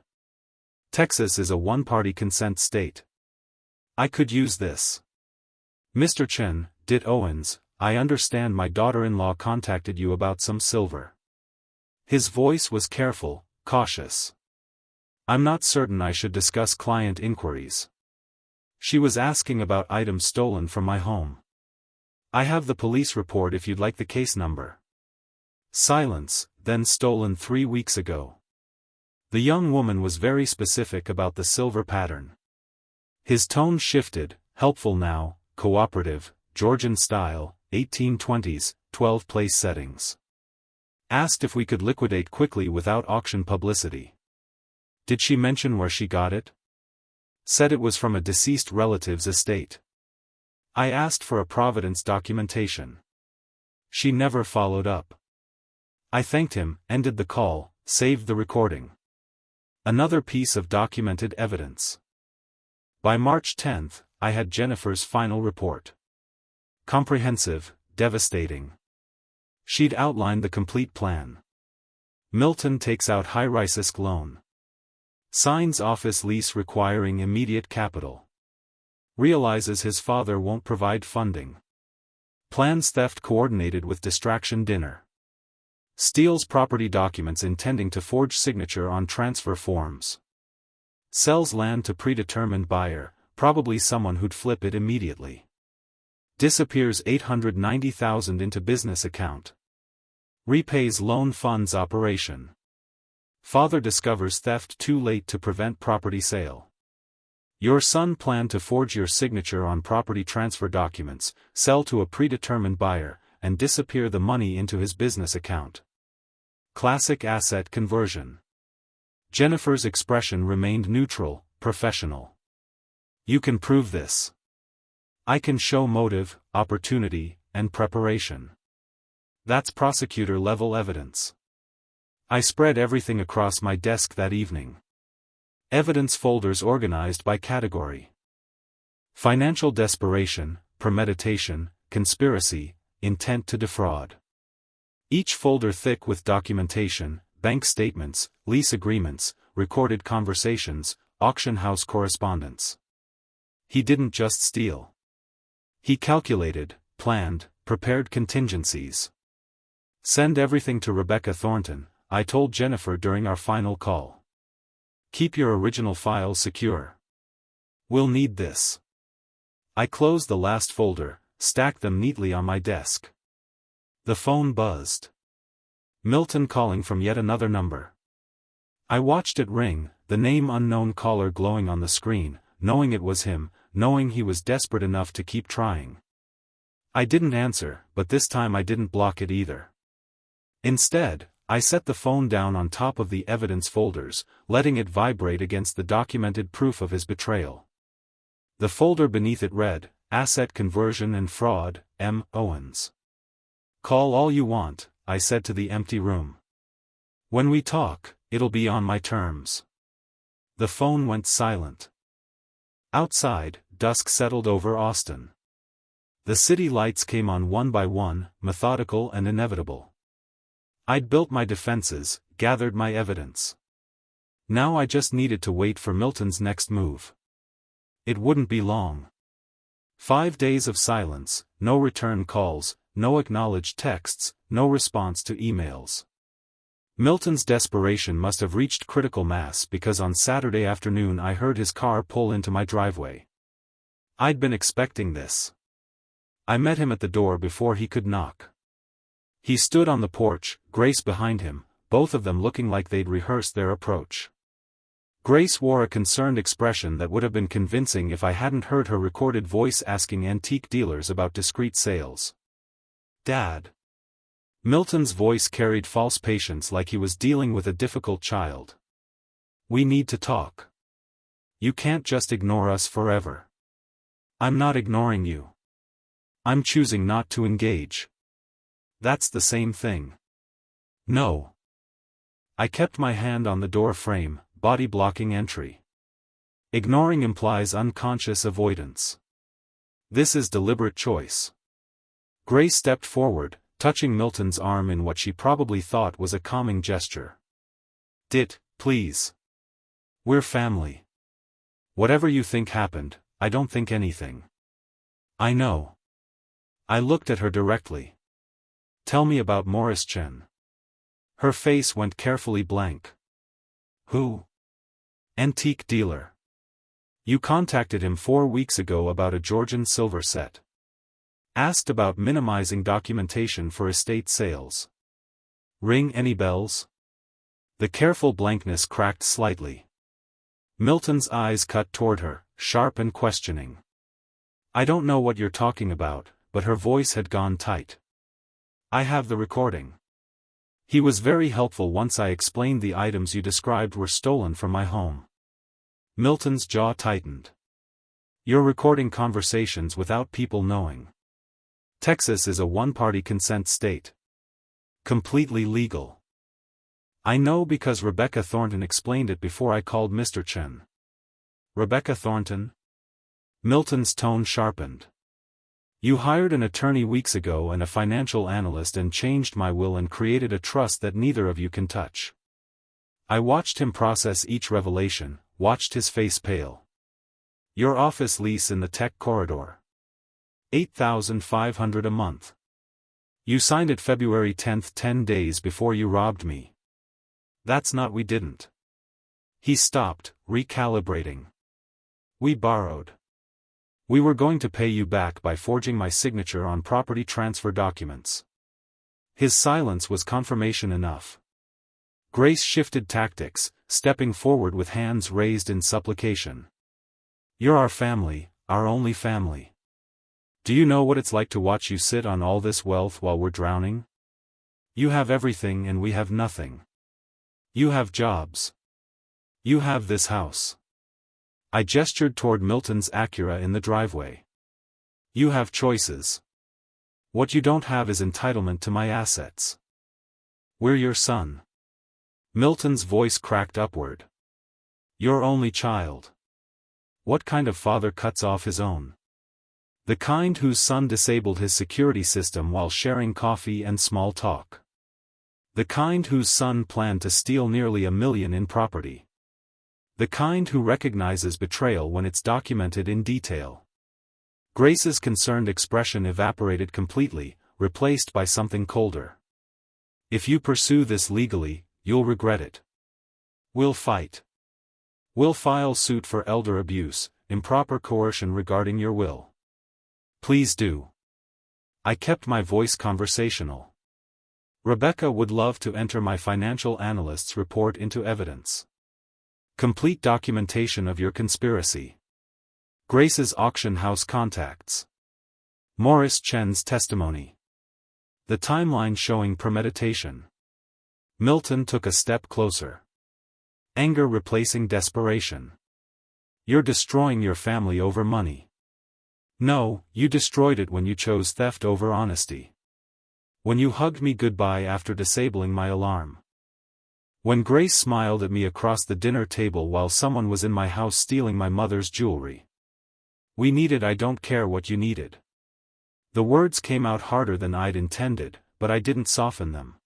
Texas is a one-party consent state. I could use this. Mr. Chen, Dit Owens, I understand my daughter-in-law contacted you about some silver. His voice was careful, cautious. I'm not certain I should discuss client inquiries. She was asking about items stolen from my home. I have the police report if you'd like the case number. Silence, then stolen 3 weeks ago. The young woman was very specific about the silver pattern. His tone shifted, helpful now, cooperative, Georgian style, 1820s, 12-place settings. Asked if we could liquidate quickly without auction publicity. Did she mention where she got it? Said it was from a deceased relative's estate. I asked for a providence documentation. She never followed up. I thanked him, ended the call, saved the recording. Another piece of documented evidence. By March 10, I had Jennifer's final report. Comprehensive, devastating. She'd outlined the complete plan. Milton takes out high-risk loan. Signs office lease requiring immediate capital. Realizes his father won't provide funding. Plans theft coordinated with distraction dinner. Steals property documents intending to forge signature on transfer forms. Sells land to predetermined buyer, probably someone who'd flip it immediately. Disappears $890,000 into business account. Repays loan funds operation. Father discovers theft too late to prevent property sale. Your son planned to forge your signature on property transfer documents, sell to a predetermined buyer, and disappear the money into his business account. Classic asset conversion. Jennifer's expression remained neutral, professional. You can prove this. I can show motive, opportunity, and preparation. That's prosecutor-level evidence. I spread everything across my desk that evening. Evidence folders organized by category. Financial desperation, premeditation, conspiracy, intent to defraud. Each folder thick with documentation, bank statements, lease agreements, recorded conversations, auction house correspondence. He didn't just steal. He calculated, planned, prepared contingencies. Send everything to Rebecca Thornton, I told Jennifer during our final call. Keep your original files secure. We'll need this. I closed the last folder, stacked them neatly on my desk. The phone buzzed. Milton calling from yet another number. I watched it ring, the name unknown caller glowing on the screen, knowing it was him, knowing he was desperate enough to keep trying. I didn't answer, but this time I didn't block it either. Instead, I set the phone down on top of the evidence folders, letting it vibrate against the documented proof of his betrayal. The folder beneath it read, Asset Conversion and Fraud, M. Owens. Call all you want, I said to the empty room. When we talk, it'll be on my terms. The phone went silent. Outside, dusk settled over Austin. The city lights came on one by one, methodical and inevitable. I'd built my defenses, gathered my evidence. Now I just needed to wait for Milton's next move. It wouldn't be long. 5 days of silence, no return calls, no acknowledged texts, no response to emails. Milton's desperation must have reached critical mass because on Saturday afternoon I heard his car pull into my driveway. I'd been expecting this. I met him at the door before he could knock. He stood on the porch, Grace behind him, both of them looking like they'd rehearsed their approach. Grace wore a concerned expression that would have been convincing if I hadn't heard her recorded voice asking antique dealers about discreet sales. Dad. Milton's voice carried false patience like he was dealing with a difficult child. We need to talk. You can't just ignore us forever. I'm not ignoring you. I'm choosing not to engage. That's the same thing. No. I kept my hand on the door frame, body blocking entry. Ignoring implies unconscious avoidance. This is deliberate choice. Grace stepped forward, touching Milton's arm in what she probably thought was a calming gesture. "Dit, please. We're family. Whatever you think happened, I don't think anything." "I know." I looked at her directly. "Tell me about Morris Chen." Her face went carefully blank. "Who?" "Antique dealer. You contacted him 4 weeks ago about a Georgian silver set. Asked about minimizing documentation for estate sales. Ring any bells?" The careful blankness cracked slightly. Milton's eyes cut toward her, sharp and questioning. "I don't know what you're talking about," but her voice had gone tight. "I have the recording. He was very helpful once I explained the items you described were stolen from my home." Milton's jaw tightened. "You're recording conversations without people knowing. Texas is a one-party consent state. Completely legal." "I know because Rebecca Thornton explained it before I called Mr. Chen." "Rebecca Thornton?" Milton's tone sharpened. "You hired an attorney weeks ago and a financial analyst and changed my will and created a trust that neither of you can touch." I watched him process each revelation, watched his face pale. "Your office lease in the tech corridor. $8,500 a month. You signed it February 10th, 10 days before you robbed me." "That's not we didn't." He stopped, recalibrating. "We borrowed. We were going to pay you back by forging my signature on property transfer documents." His silence was confirmation enough. Grace shifted tactics, stepping forward with hands raised in supplication. "You're our family, our only family. Do you know what it's like to watch you sit on all this wealth while we're drowning? You have everything and we have nothing. You have jobs. You have this house." I gestured toward Milton's Acura in the driveway. "You have choices. What you don't have is entitlement to my assets. We're your son." Milton's voice cracked upward. "Your only child. What kind of father cuts off his own? The kind whose son disabled his security system while sharing coffee and small talk. The kind whose son planned to steal nearly $1 million in property. The kind who recognizes betrayal when it's documented in detail." Grace's concerned expression evaporated completely, replaced by something colder. "If you pursue this legally, you'll regret it. We'll fight. We'll file suit for elder abuse, improper coercion regarding your will. Please do." I kept my voice conversational. "Rebecca would love to enter my financial analyst's report into evidence. Complete documentation of your conspiracy. Grace's auction house contacts. Morris Chen's testimony. The timeline showing premeditation." Milton took a step closer. Anger replacing desperation. "You're destroying your family over money. No, you destroyed it when you chose theft over honesty. When you hugged me goodbye after disabling my alarm. When Grace smiled at me across the dinner table while someone was in my house stealing my mother's jewelry. We needed I don't care what you needed." The words came out harder than I'd intended, but I didn't soften them.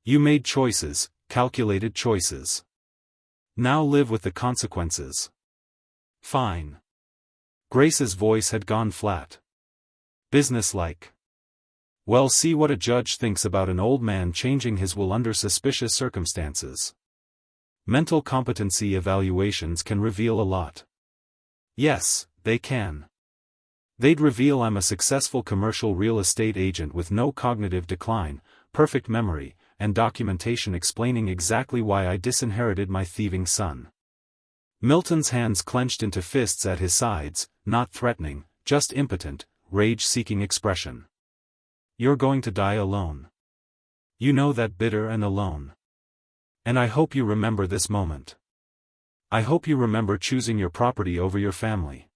"You made choices, calculated choices. Now live with the consequences." "Fine." Grace's voice had gone flat. "Businesslike. Well, see what a judge thinks about an old man changing his will under suspicious circumstances. Mental competency evaluations can reveal a lot." "Yes, they can. They'd reveal I'm a successful commercial real estate agent with no cognitive decline, perfect memory, and documentation explaining exactly why I disinherited my thieving son." Milton's hands clenched into fists at his sides, not threatening, just impotent, rage-seeking expression. "You're going to die alone. You know that, bitter and alone. And I hope you remember this moment. I hope you remember choosing your property over your family.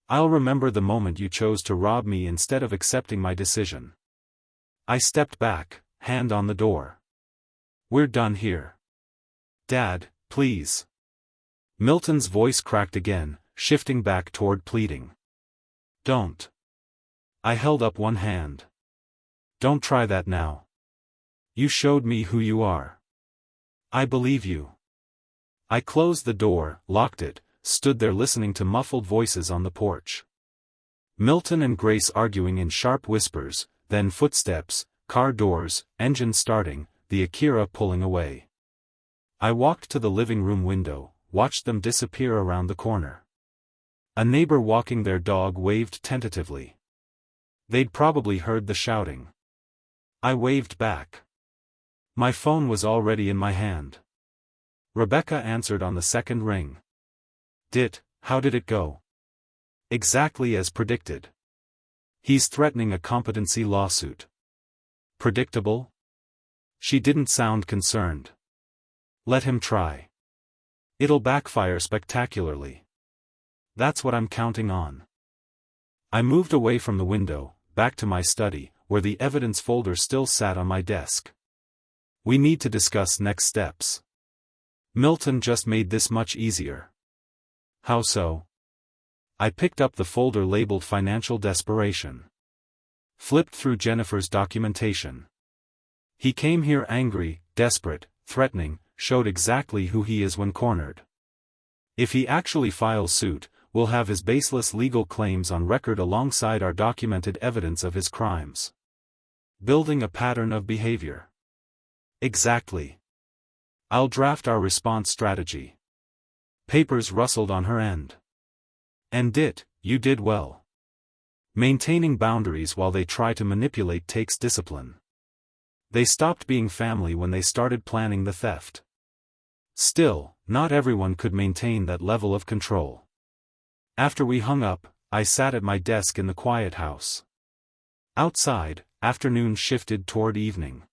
I'll remember the moment you chose to rob me instead of accepting my decision." I stepped back, hand on the door. "We're done here. Dad, please." Milton's voice cracked again, shifting back toward pleading. Don't. I held up one hand. Don't try that now. You showed me who you are. I believe you. I closed the door, locked it, stood there listening to muffled voices on the porch. Milton and Grace arguing in sharp whispers, then footsteps, car doors, engine starting, the Akira pulling away. I walked to the living room window, watched them disappear around the corner. A neighbor walking their dog waved tentatively. They'd probably heard the shouting. I waved back. My phone was already in my hand. Rebecca answered on the second ring. How did it go? Exactly as predicted. He's threatening a competency lawsuit. Predictable? She didn't sound concerned. Let him try. It'll backfire spectacularly. That's what I'm counting on. I moved away from the window, back to my study, where the evidence folder still sat on my desk. We need to discuss next steps. Milton just made this much easier. How so? I picked up the folder labeled Financial Desperation. Flipped through Jennifer's documentation. He came here angry, desperate, threatening, showed exactly who he is when cornered. If he actually files suit, we'll have his baseless legal claims on record alongside our documented evidence of his crimes. Building a pattern of behavior. Exactly. I'll draft our response strategy. Papers rustled on her end. And you did well. Maintaining boundaries while they try to manipulate takes discipline. They stopped being family when they started planning the theft. Still, not everyone could maintain that level of control. After we hung up, I sat at my desk in the quiet house. Outside, afternoon shifted toward evening.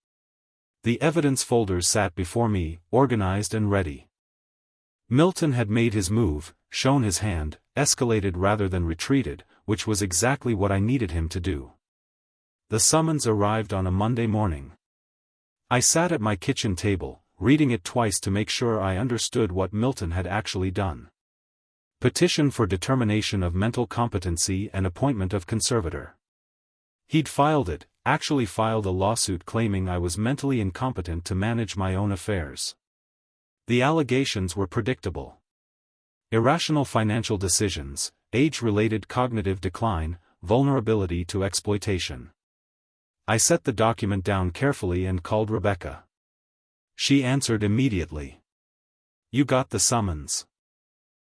The evidence folders sat before me, organized and ready. Milton had made his move, shown his hand, escalated rather than retreated, which was exactly what I needed him to do. The summons arrived on a Monday morning. I sat at my kitchen table, reading it twice to make sure I understood what Milton had actually done. Petition for determination of mental competency and appointment of conservator. He'd actually filed a lawsuit claiming I was mentally incompetent to manage my own affairs. The allegations were predictable. Irrational financial decisions, age-related cognitive decline, vulnerability to exploitation. I set the document down carefully and called Rebecca. She answered immediately. You got the summons.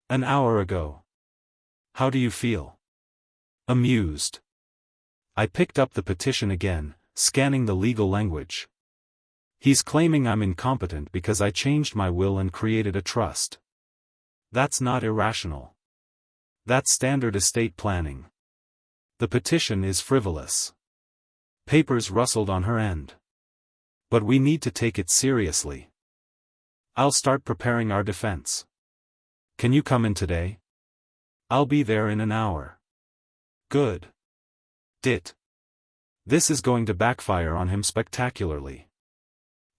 An hour ago. How do you feel? Amused. I picked up the petition again, scanning the legal language. He's claiming I'm incompetent because I changed my will and created a trust. That's not irrational. That's standard estate planning. The petition is frivolous. Papers rustled on her end. But we need to take it seriously. I'll start preparing our defense. Can you come in today? I'll be there in an hour. Good. This is going to backfire on him spectacularly.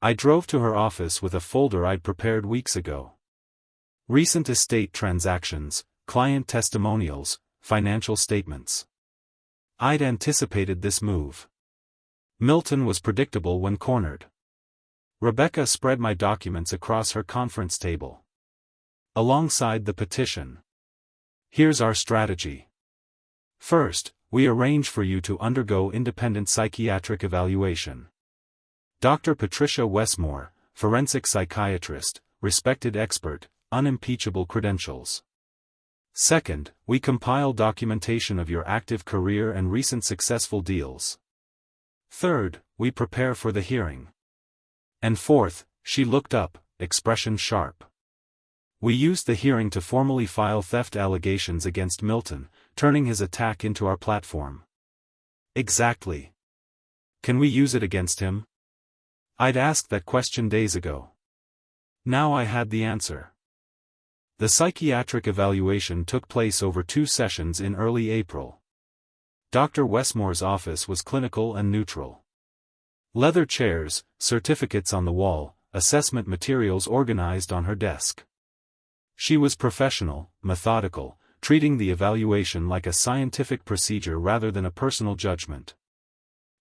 I drove to her office with a folder I'd prepared weeks ago. Recent estate transactions, client testimonials, financial statements. I'd anticipated this move. Milton was predictable when cornered. Rebecca spread my documents across her conference table. Alongside the petition. Here's our strategy. First, we arrange for you to undergo independent psychiatric evaluation. Dr. Patricia Westmore, forensic psychiatrist, respected expert, unimpeachable credentials. Second, we compile documentation of your active career and recent successful deals. Third, we prepare for the hearing. And fourth, she looked up, expression sharp. We used the hearing to formally file theft allegations against Milton, turning his attack into our platform. Exactly. Can we use it against him? I'd asked that question days ago. Now I had the answer. The psychiatric evaluation took place over 2 sessions in early April. Dr. Westmore's office was clinical and neutral. Leather chairs, certificates on the wall, assessment materials organized on her desk. She was professional, methodical, treating the evaluation like a scientific procedure rather than a personal judgment.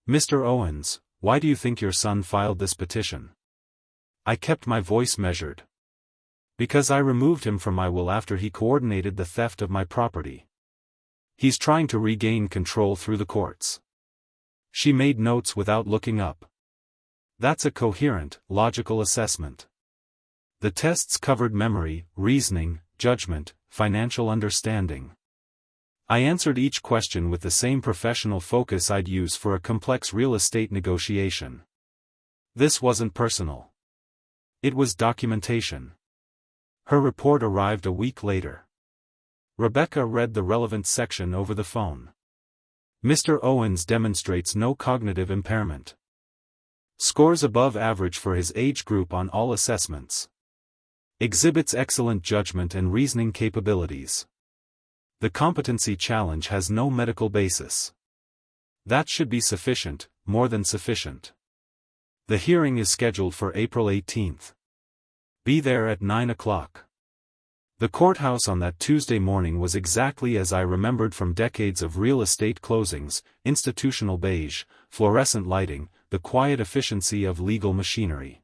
"Mr. Owens, why do you think your son filed this petition?" I kept my voice measured. "Because I removed him from my will after he coordinated the theft of my property. He's trying to regain control through the courts." She made notes without looking up. "That's a coherent, logical assessment." The tests covered memory, reasoning, judgment, financial understanding. I answered each question with the same professional focus I'd use for a complex real estate negotiation. This wasn't personal. It was documentation. Her report arrived a week later. Rebecca read the relevant section over the phone. "Mr. Owens demonstrates no cognitive impairment. Scores above average for his age group on all assessments. Exhibits excellent judgment and reasoning capabilities. The competency challenge has no medical basis. That should be sufficient, more than sufficient. The hearing is scheduled for April 18th. Be there at 9 o'clock. The courthouse on that Tuesday morning was exactly as I remembered from decades of real estate closings: institutional beige, fluorescent lighting, the quiet efficiency of legal machinery.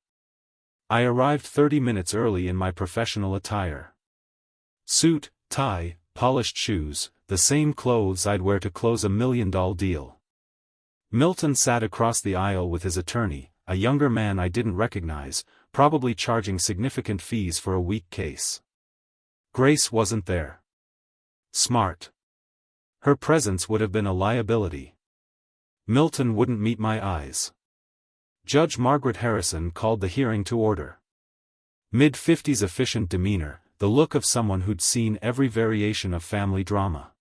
I arrived 30 minutes early in my professional attire. Suit, tie, polished shoes, the same clothes I'd wear to close $1 million deal. Milton sat across the aisle with his attorney, a younger man I didn't recognize, probably charging significant fees for a weak case. Grace wasn't there. Smart. Her presence would have been a liability. Milton wouldn't meet my eyes. Judge Margaret Harrison called the hearing to order. Mid-50s efficient demeanor, the look of someone who'd seen every variation of family drama.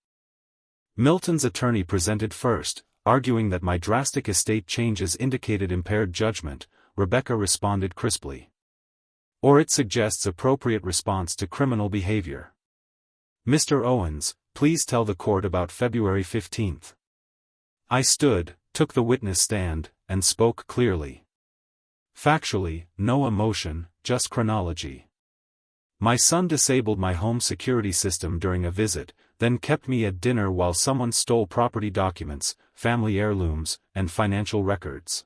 Milton's attorney presented first, arguing that my drastic estate changes indicated impaired judgment. Rebecca responded crisply. "Or it suggests appropriate response to criminal behavior. Mr. Owens, please tell the court about February 15th. I stood, took the witness stand, and spoke clearly. Factually, no emotion, just chronology. My son disabled my home security system during a visit, then kept me at dinner while someone stole property documents, family heirlooms, and financial records.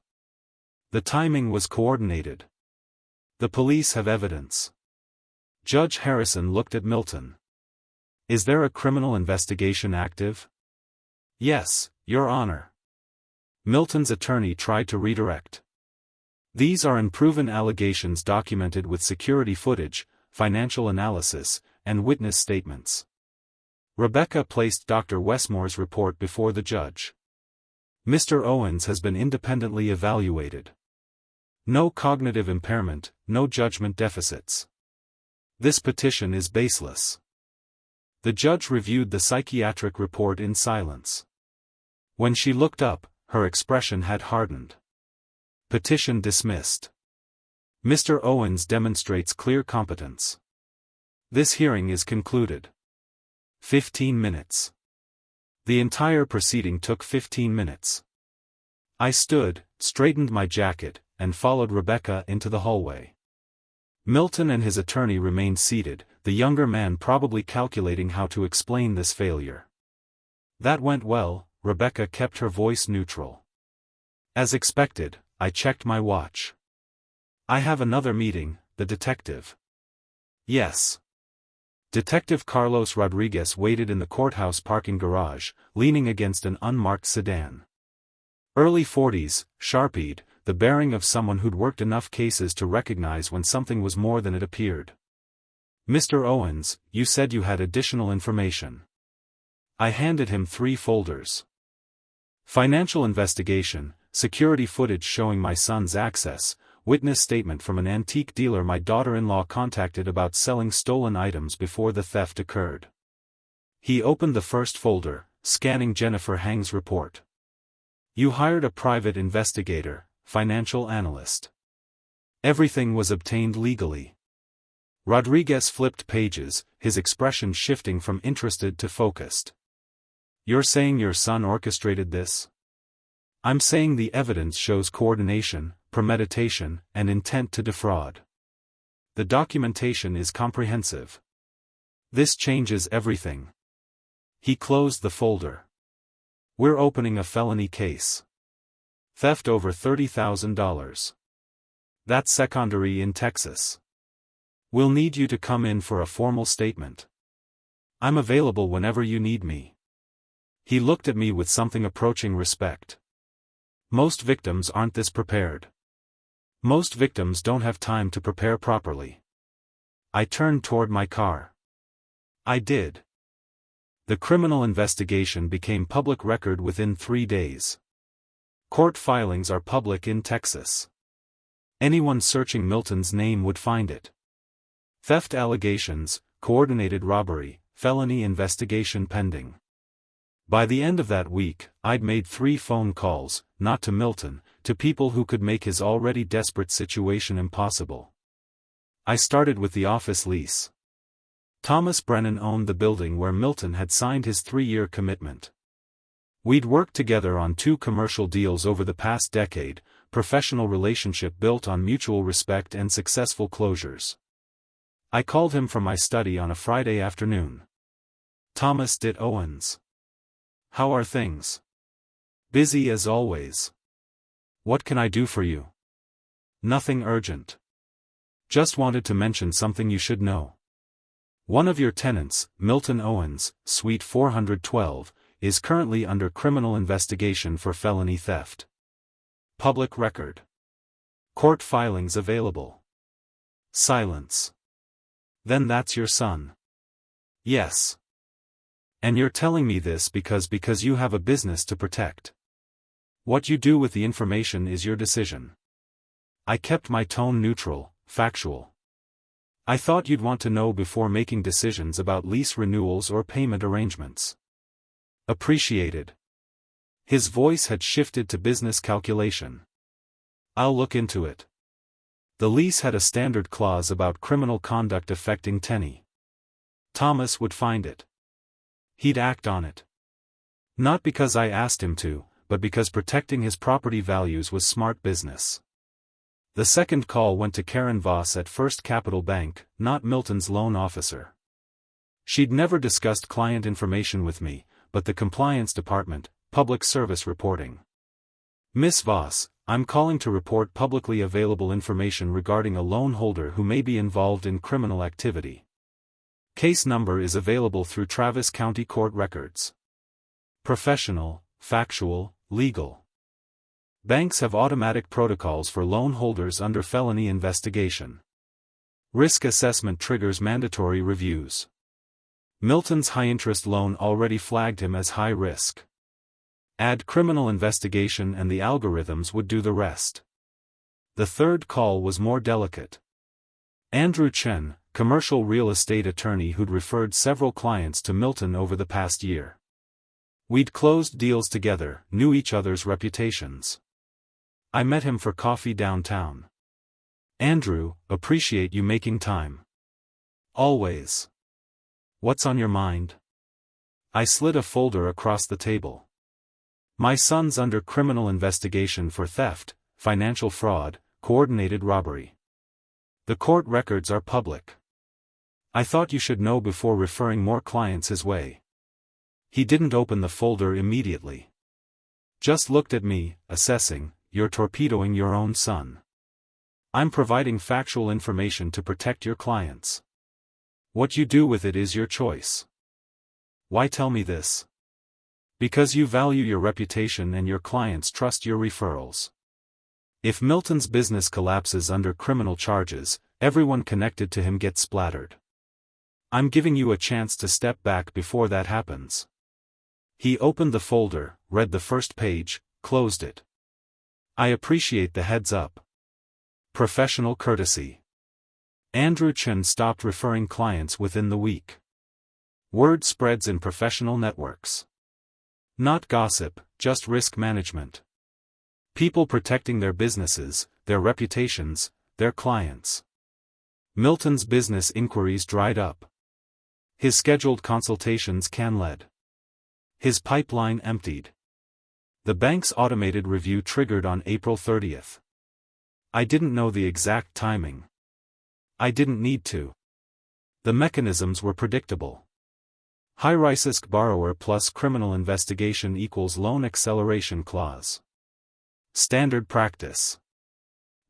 The timing was coordinated. The police have evidence." Judge Harrison looked at Milton. "Is there a criminal investigation active?" "Yes, Your Honor." Milton's attorney tried to redirect. "These are unproven allegations documented with security footage, financial analysis, and witness statements." Rebecca placed Dr. Westmore's report before the judge. "Mr. Owens has been independently evaluated. No cognitive impairment, no judgment deficits. This petition is baseless." The judge reviewed the psychiatric report in silence. When she looked up, her expression had hardened. "Petition dismissed. Mr. Owens demonstrates clear competence. This hearing is concluded." 15 minutes. The entire proceeding took 15 minutes. I stood, straightened my jacket, and followed Rebecca into the hallway. Milton and his attorney remained seated, the younger man probably calculating how to explain this failure. "That went well," Rebecca kept her voice neutral. As expected, I checked my watch. "I have another meeting, the detective." "Yes." Detective Carlos Rodriguez waited in the courthouse parking garage, leaning against an unmarked sedan. Early 40s, sharp-eyed, the bearing of someone who'd worked enough cases to recognize when something was more than it appeared. "Mr. Owens, you said you had additional information." I handed him 3 folders. Financial investigation, security footage showing my son's access, witness statement from an antique dealer my daughter-in-law contacted about selling stolen items before the theft occurred. He opened the first folder, scanning Jennifer Hang's report. "You hired a private investigator, financial analyst. Everything was obtained legally." Rodriguez flipped pages, his expression shifting from interested to focused. "You're saying your son orchestrated this?" "I'm saying the evidence shows coordination, premeditation, and intent to defraud. The documentation is comprehensive. This changes everything." He closed the folder. We're opening a felony case. Theft over $30,000. That's secondary in Texas. We'll need you to come in for a formal statement. I'm available whenever you need me. He looked at me with something approaching respect. Most victims aren't this prepared. Most victims don't have time to prepare properly. I turned toward my car. I did. The criminal investigation became public record within 3 days. Court filings are public in Texas. Anyone searching Milton's name would find it. Theft allegations, coordinated robbery, felony investigation pending. By the end of that week, I'd made 3 phone calls, not to Milton, to people who could make his already desperate situation impossible. I started with the office lease. Thomas Brennan owned the building where Milton had signed his 3-year commitment. We'd worked together on 2 commercial deals over the past decade, professional relationship built on mutual respect and successful closures. I called him from my study on a Friday afternoon. Thomas Dit Owens. How are things? Busy as always. What can I do for you? Nothing urgent. Just wanted to mention something you should know. One of your tenants, Milton Owens, Suite 412, is currently under criminal investigation for felony theft. Public record. Court filings available. Silence. Then that's your son. Yes. And you're telling me this because you have a business to protect. What you do with the information is your decision. I kept my tone neutral, factual. I thought you'd want to know before making decisions about lease renewals or payment arrangements. Appreciated. His voice had shifted to business calculation. I'll look into it. The lease had a standard clause about criminal conduct affecting Tenny. Thomas would find it. He'd act on it. Not because I asked him to, but because protecting his property values was smart business. The second call went to Karen Voss at First Capital Bank, not Milton's loan officer. She'd never discussed client information with me, but the compliance department, public service reporting. Miss Voss, I'm calling to report publicly available information regarding a loan holder who may be involved in criminal activity. Case number is available through Travis County Court records. Professional, factual, legal. Banks have automatic protocols for loan holders under felony investigation. Risk assessment triggers mandatory reviews. Milton's high-interest loan already flagged him as high risk. Add criminal investigation and the algorithms would do the rest. The third call was more delicate. Andrew Chen, commercial real estate attorney who'd referred several clients to Milton over the past year. We'd closed deals together, knew each other's reputations. I met him for coffee downtown. Andrew, appreciate you making time. Always. What's on your mind? I slid a folder across the table. My son's under criminal investigation for theft, financial fraud, coordinated robbery. The court records are public. I thought you should know before referring more clients his way. He didn't open the folder immediately. Just looked at me, assessing, you're torpedoing your own son. I'm providing factual information to protect your clients. What you do with it is your choice. Why tell me this? Because you value your reputation and your clients trust your referrals. If Milton's business collapses under criminal charges, everyone connected to him gets splattered. I'm giving you a chance to step back before that happens. He opened the folder, read the first page, closed it. I appreciate the heads up. Professional courtesy. Andrew Chen stopped referring clients within the week. Word spreads in professional networks. Not gossip, just risk management. People protecting their businesses, their reputations, their clients. Milton's business inquiries dried up. His scheduled consultations canned. His pipeline emptied. The bank's automated review triggered on April 30th. I didn't know the exact timing. I didn't need to. The mechanisms were predictable. High-risk borrower plus criminal investigation equals loan acceleration clause. Standard practice.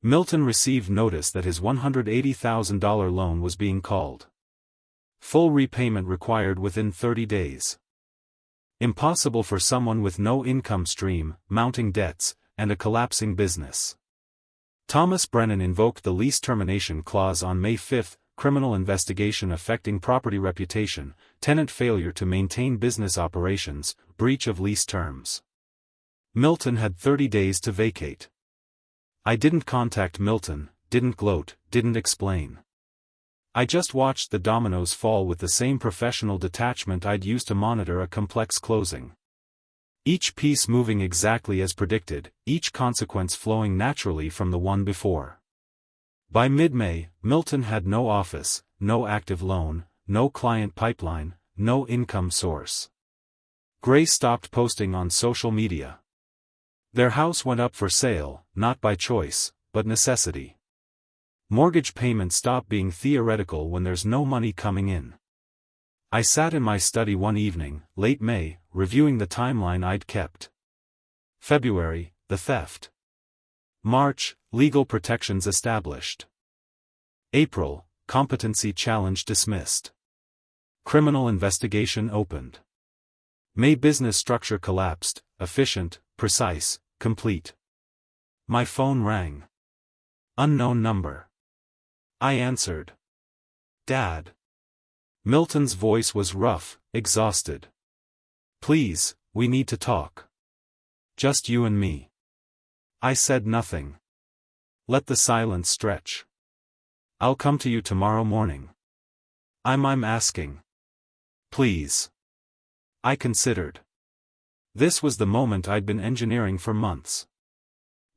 Milton received notice that his $180,000 loan was being called. Full repayment required within 30 days. Impossible for someone with no income stream, mounting debts, and a collapsing business. Thomas Brennan invoked the lease termination clause on May 5, criminal investigation affecting property reputation, tenant failure to maintain business operations, breach of lease terms. Milton had 30 days to vacate. I didn't contact Milton, didn't gloat, didn't explain. I just watched the dominoes fall with the same professional detachment I'd used to monitor a complex closing. Each piece moving exactly as predicted, each consequence flowing naturally from the one before. By mid-May, Milton had no office, no active loan, no client pipeline, no income source. Gray stopped posting on social media. Their house went up for sale, not by choice, but necessity. Mortgage payments stop being theoretical when there's no money coming in. I sat in my study one evening, late May, reviewing the timeline I'd kept. February, the theft. March, legal protections established. April, competency challenge dismissed. Criminal investigation opened. May, business structure collapsed, efficient, precise, complete. My phone rang. Unknown number. I answered. Dad. Milton's voice was rough, exhausted. Please, we need to talk. Just you and me. I said nothing. Let the silence stretch. I'll come to you tomorrow morning. I'm asking. Please. I considered. This was the moment I'd been engineering for months.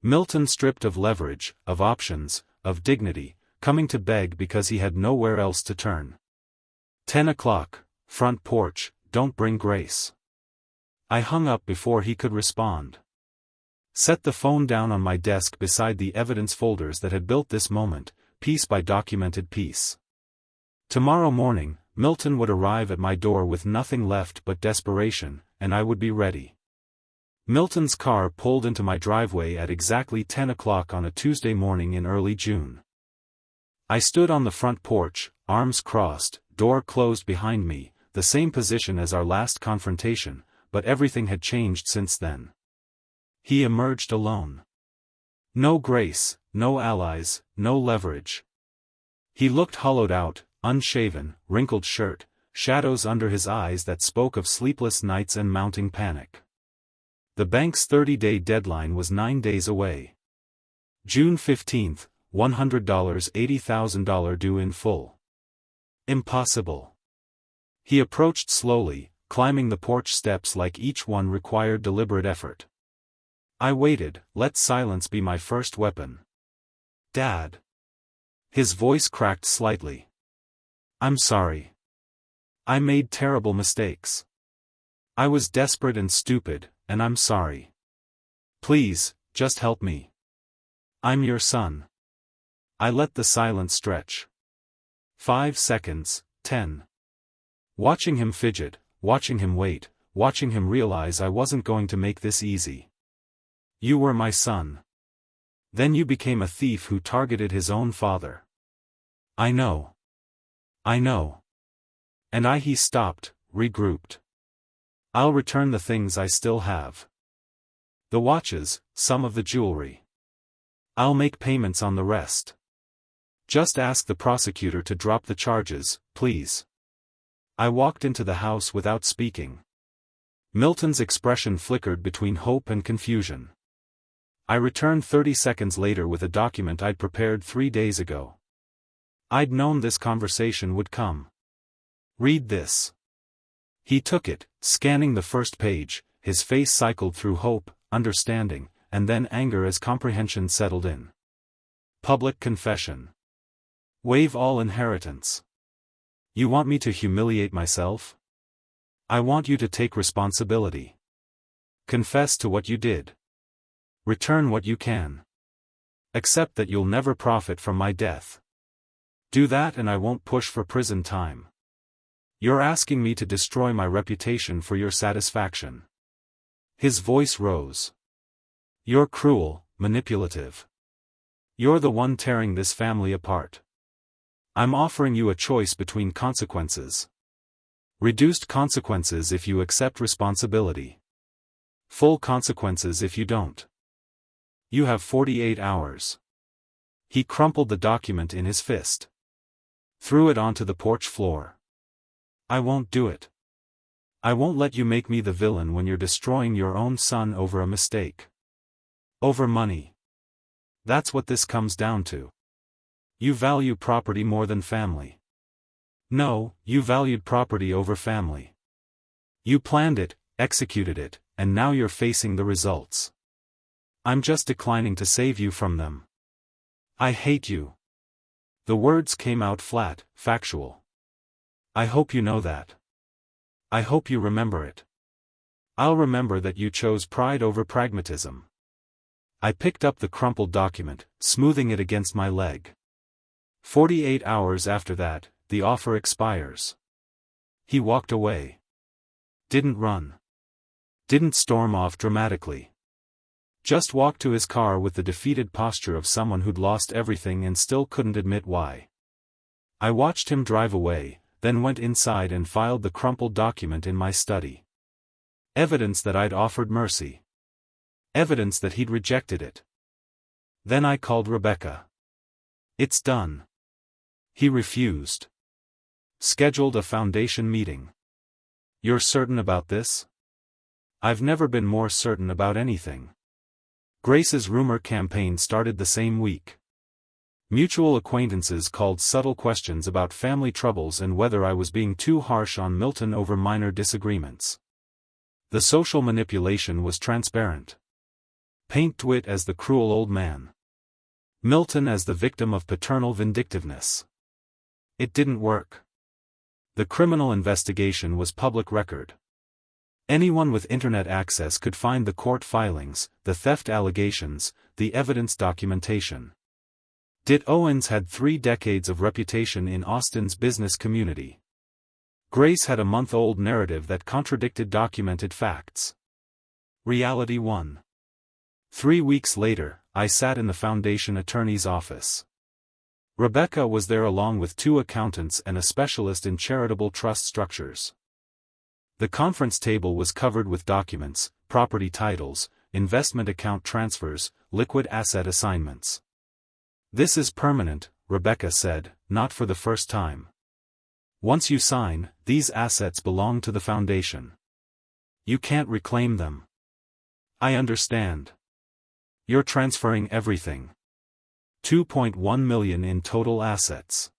Milton, stripped of leverage, of options, of dignity, coming to beg because he had nowhere else to turn. 10 o'clock, front porch, don't bring Grace. I hung up before he could respond. Set the phone down on my desk beside the evidence folders that had built this moment, piece by documented piece. Tomorrow morning, Milton would arrive at my door with nothing left but desperation, and I would be ready. Milton's car pulled into my driveway at exactly 10 o'clock on a Tuesday morning in early June. I stood on the front porch, arms crossed, door closed behind me, the same position as our last confrontation, but everything had changed since then. He emerged alone. No Grace, no allies, no leverage. He looked hollowed out, unshaven, wrinkled shirt, shadows under his eyes that spoke of sleepless nights and mounting panic. The bank's 30-day deadline was 9 days away. June 15, $100, $80,000 due in full. Impossible. He approached slowly, climbing the porch steps like each one required deliberate effort. I waited, let silence be my first weapon. Dad. His voice cracked slightly. I'm sorry. I made terrible mistakes. I was desperate and stupid, and I'm sorry. Please, just help me. I'm your son. I let the silence stretch. 5 seconds, 10. Watching him fidget, watching him wait, watching him realize I wasn't going to make this easy. You were my son. Then you became a thief who targeted his own father. I know. I know. And he stopped, regrouped. I'll return the things I still have. The watches, some of the jewelry. I'll make payments on the rest. Just ask the prosecutor to drop the charges, please. I walked into the house without speaking. Milton's expression flickered between hope and confusion. I returned 30 seconds later with a document I'd prepared 3 days ago. I'd known this conversation would come. Read this. He took it, scanning the first page, his face cycled through hope, understanding, and then anger as comprehension settled in. Public confession. Waive all inheritance. You want me to humiliate myself? I want you to take responsibility. Confess to what you did. Return what you can. Accept that you'll never profit from my death. Do that and I won't push for prison time. You're asking me to destroy my reputation for your satisfaction. His voice rose. You're cruel, manipulative. You're the one tearing this family apart. I'm offering you a choice between consequences. Reduced consequences if you accept responsibility. Full consequences if you don't. You have 48 hours. He crumpled the document in his fist. Threw it onto the porch floor. I won't do it. I won't let you make me the villain when you're destroying your own son over a mistake. Over money. That's what this comes down to. You value property more than family. No, you valued property over family. You planned it, executed it, and now you're facing the results. I'm just declining to save you from them. I hate you. The words came out flat, factual. I hope you know that. I hope you remember it. I'll remember that you chose pride over pragmatism. I picked up the crumpled document, smoothing it against my leg. 48 hours after that, the offer expires. He walked away. Didn't run. Didn't storm off dramatically. Just walked to his car with the defeated posture of someone who'd lost everything and still couldn't admit why. I watched him drive away, then went inside and filed the crumpled document in my study. Evidence that I'd offered mercy. Evidence that he'd rejected it. Then I called Rebecca. It's done. He refused. Scheduled a foundation meeting. You're certain about this? I've never been more certain about anything. Grace's rumor campaign started the same week. Mutual acquaintances called subtle questions about family troubles and whether I was being too harsh on Milton over minor disagreements. The social manipulation was transparent. Paint DeWitt as the cruel old man. Milton as the victim of paternal vindictiveness. It didn't work. The criminal investigation was public record. Anyone with internet access could find the court filings, the theft allegations, the evidence documentation. DeWitt Owens had 3 decades of reputation in Austin's business community. Grace had a month-old narrative that contradicted documented facts. Reality won. 3 weeks later, I sat in the foundation attorney's office. Rebecca was there along with 2 accountants and a specialist in charitable trust structures. The conference table was covered with documents, property titles, investment account transfers, liquid asset assignments. This is permanent, Rebecca said, not for the first time. Once you sign, these assets belong to the foundation. You can't reclaim them. I understand. You're transferring everything. $2.1 million in total assets.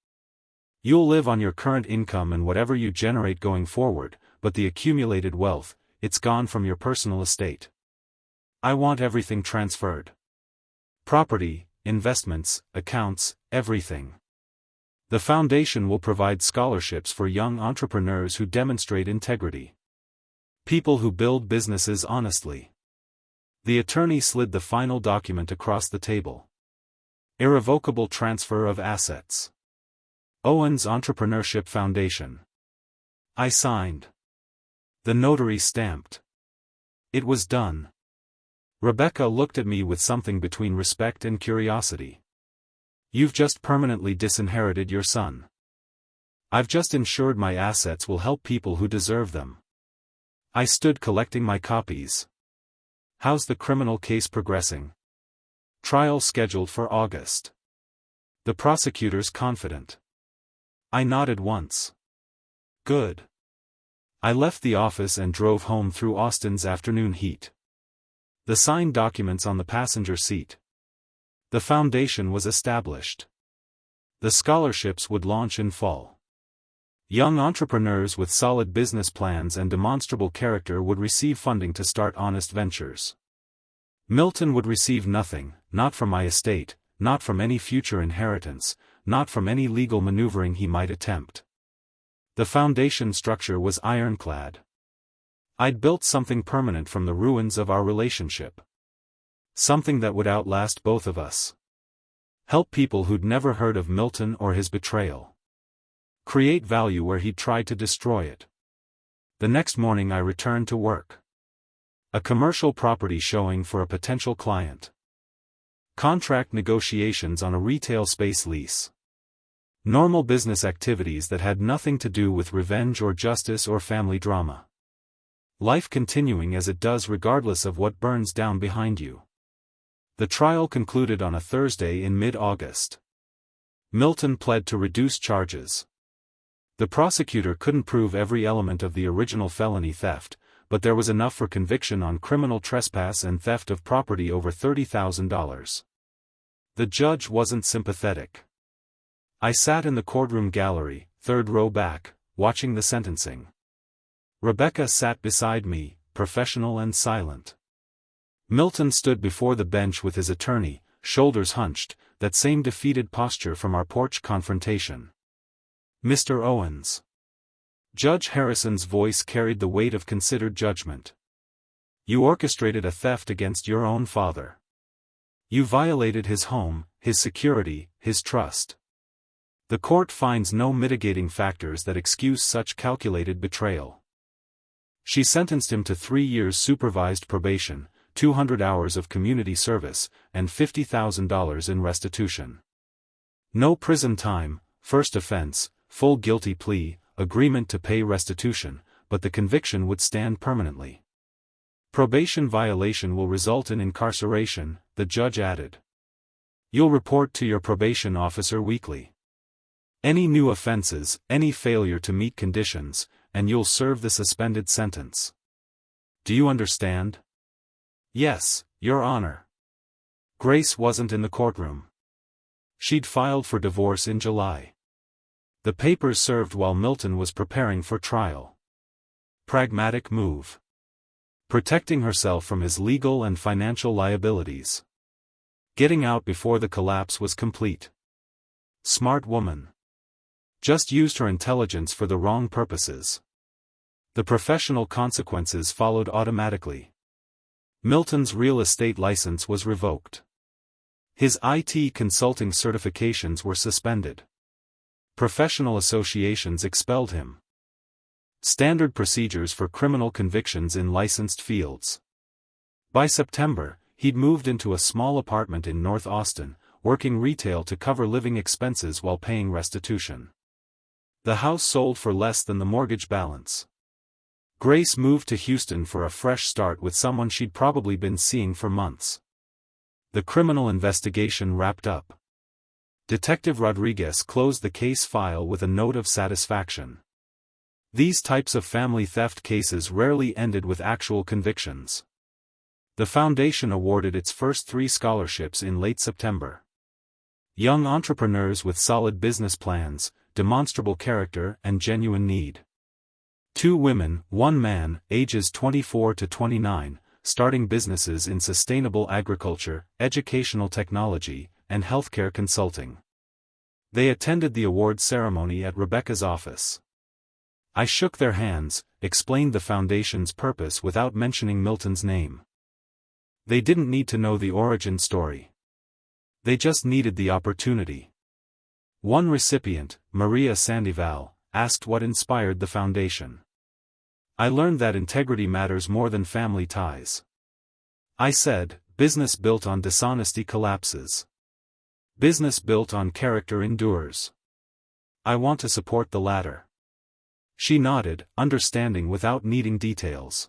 You'll live on your current income and whatever you generate going forward, but the accumulated wealth, it's gone from your personal estate. I want everything transferred. Property, investments, accounts, everything. The foundation will provide scholarships for young entrepreneurs who demonstrate integrity. People who build businesses honestly. The attorney slid the final document across the table. Irrevocable transfer of assets. Owens Entrepreneurship Foundation. I signed. The notary stamped. It was done. Rebecca looked at me with something between respect and curiosity. You've just permanently disinherited your son. I've just ensured my assets will help people who deserve them. I stood collecting my copies. How's the criminal case progressing? Trial scheduled for August. The prosecutor's confident. I nodded once. Good. I left the office and drove home through Austin's afternoon heat. The signed documents on the passenger seat. The foundation was established. The scholarships would launch in fall. Young entrepreneurs with solid business plans and demonstrable character would receive funding to start honest ventures. Milton would receive nothing, not from my estate, not from any future inheritance, not from any legal maneuvering he might attempt. The foundation structure was ironclad. I'd built something permanent from the ruins of our relationship. Something that would outlast both of us. Help people who'd never heard of Milton or his betrayal. create value where he'd tried to destroy it. The next morning I returned to work. A commercial property showing for a potential client. Contract negotiations on a retail space lease. Normal business activities that had nothing to do with revenge or justice or family drama. Life continuing as it does regardless of what burns down behind you. The trial concluded on a Thursday in mid-August. Milton pled to reduce charges. The prosecutor couldn't prove every element of the original felony theft, but there was enough for conviction on criminal trespass and theft of property over $30,000. The judge wasn't sympathetic. I sat in the courtroom gallery, third row back, watching the sentencing. Rebecca sat beside me, professional and silent. Milton stood before the bench with his attorney, shoulders hunched, that same defeated posture from our porch confrontation. Mr. Owens. Judge Harrison's voice carried the weight of considered judgment. You orchestrated a theft against your own father. You violated his home, his security, his trust. The court finds no mitigating factors that excuse such calculated betrayal. She sentenced him to 3 years supervised probation, 200 hours of community service, and $50,000 in restitution. No prison time, first offense, full guilty plea, agreement to pay restitution, but the conviction would stand permanently. Probation violation will result in incarceration, the judge added. You'll report to your probation officer weekly. Any new offenses, any failure to meet conditions, and you'll serve the suspended sentence. Do you understand? Yes, Your Honor. Grace wasn't in the courtroom. She'd filed for divorce in July. The papers served while Milton was preparing for trial. Pragmatic move. Protecting herself from his legal and financial liabilities. Getting out before the collapse was complete. Smart woman. Just used her intelligence for the wrong purposes. The professional consequences followed automatically. Milton's real estate license was revoked. His IT consulting certifications were suspended. Professional associations expelled him. Standard procedures for criminal convictions in licensed fields. By September, he'd moved into a small apartment in North Austin, working retail to cover living expenses while paying restitution. The house sold for less than the mortgage balance. Grace moved to Houston for a fresh start with someone she'd probably been seeing for months. The criminal investigation wrapped up. Detective Rodriguez closed the case file with a note of satisfaction. These types of family theft cases rarely ended with actual convictions. The foundation awarded its first 3 scholarships in late September. Young entrepreneurs with solid business plans, demonstrable character and genuine need. 2 women, 1 man, ages 24 to 29, starting businesses in sustainable agriculture, educational technology, and healthcare consulting. They attended the award ceremony at Rebecca's office. I shook their hands, explained the foundation's purpose without mentioning Milton's name. They didn't need to know the origin story. They just needed the opportunity. One recipient, Maria Sandoval, asked what inspired the foundation. I learned that integrity matters more than family ties. I said, business built on dishonesty collapses. Business built on character endures. I want to support the latter. She nodded, understanding without needing details.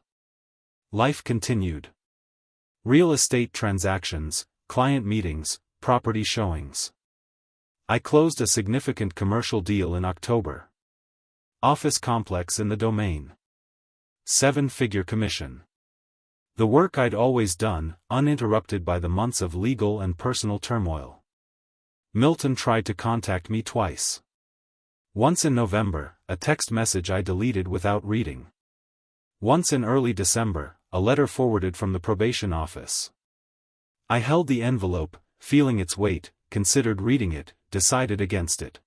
Life continued. Real estate transactions, client meetings, property showings. I closed a significant commercial deal in October. Office complex in the Domain. 7-figure commission. The work I'd always done, uninterrupted by the months of legal and personal turmoil. Milton tried to contact me twice. Once in November, a text message I deleted without reading. Once in early December, a letter forwarded from the probation office. I held the envelope, feeling its weight, considered reading it, decided against it.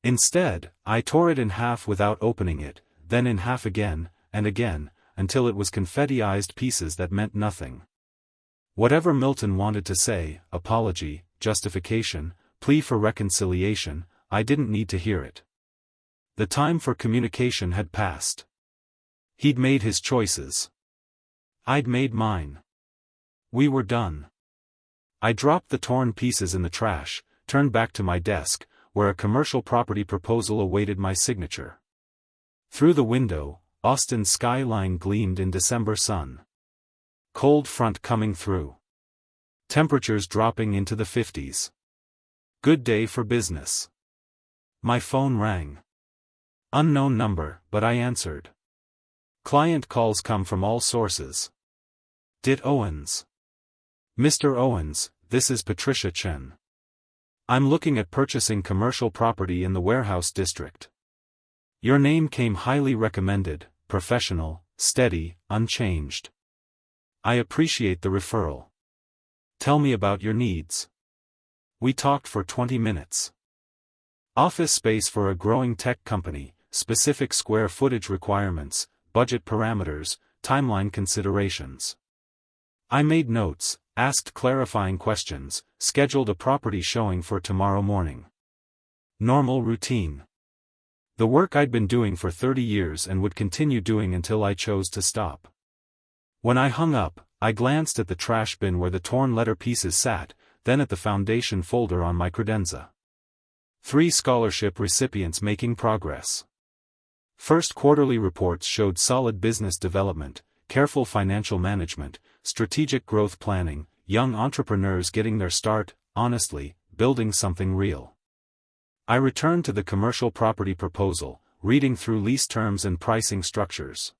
Instead, I tore it in half without opening it, then in half again, and again, until it was confetti-ized pieces that meant nothing. Whatever Milton wanted to say, apology, justification, plea for reconciliation, I didn't need to hear it. The time for communication had passed. He'd made his choices. I'd made mine. We were done. I dropped the torn pieces in the trash, turned back to my desk, where a commercial property proposal awaited my signature. Through the window, Austin's skyline gleamed in December sun. Cold front coming through. Temperatures dropping into the 50s. Good day for business. My phone rang. Unknown number, but I answered. Client calls come from all sources. Dit Owens. Mr. Owens, this is Patricia Chen. I'm looking at purchasing commercial property in the warehouse district. Your name came highly recommended, professional, steady, unchanged. I appreciate the referral. Tell me about your needs. We talked for 20 minutes. Office space for a growing tech company, specific square footage requirements, budget parameters, timeline considerations. I made notes, asked clarifying questions, scheduled a property showing for tomorrow morning. Normal routine. The work I'd been doing for 30 years and would continue doing until I chose to stop. When I hung up, I glanced at the trash bin where the torn letter pieces sat, then at the foundation folder on my credenza. 3 scholarship recipients making progress. First quarterly reports showed solid business development, careful financial management, strategic growth planning, young entrepreneurs getting their start, honestly, building something real. I returned to the commercial property proposal, reading through lease terms and pricing structures.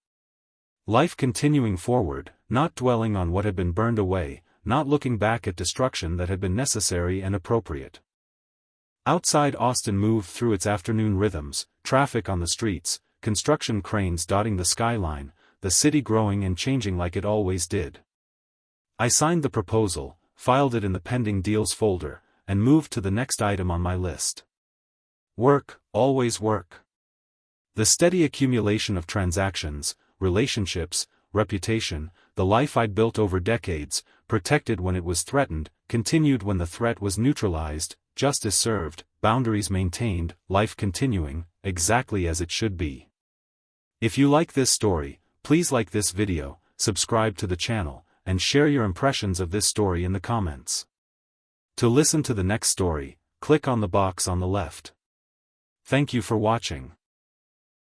Life continuing forward, not dwelling on what had been burned away, not looking back at destruction that had been necessary and appropriate. Outside Austin moved through its afternoon rhythms, traffic on the streets, construction cranes dotting the skyline, the city growing and changing like it always did. I signed the proposal, filed it in the pending deals folder, and moved to the next item on my list. Work, always work. The steady accumulation of transactions, relationships, reputation, the life I'd built over decades, protected when it was threatened, continued when the threat was neutralized, justice served, boundaries maintained, life continuing, exactly as it should be. If you like this story, please like this video, subscribe to the channel, and share your impressions of this story in the comments. To listen to the next story, click on the box on the left. Thank you for watching.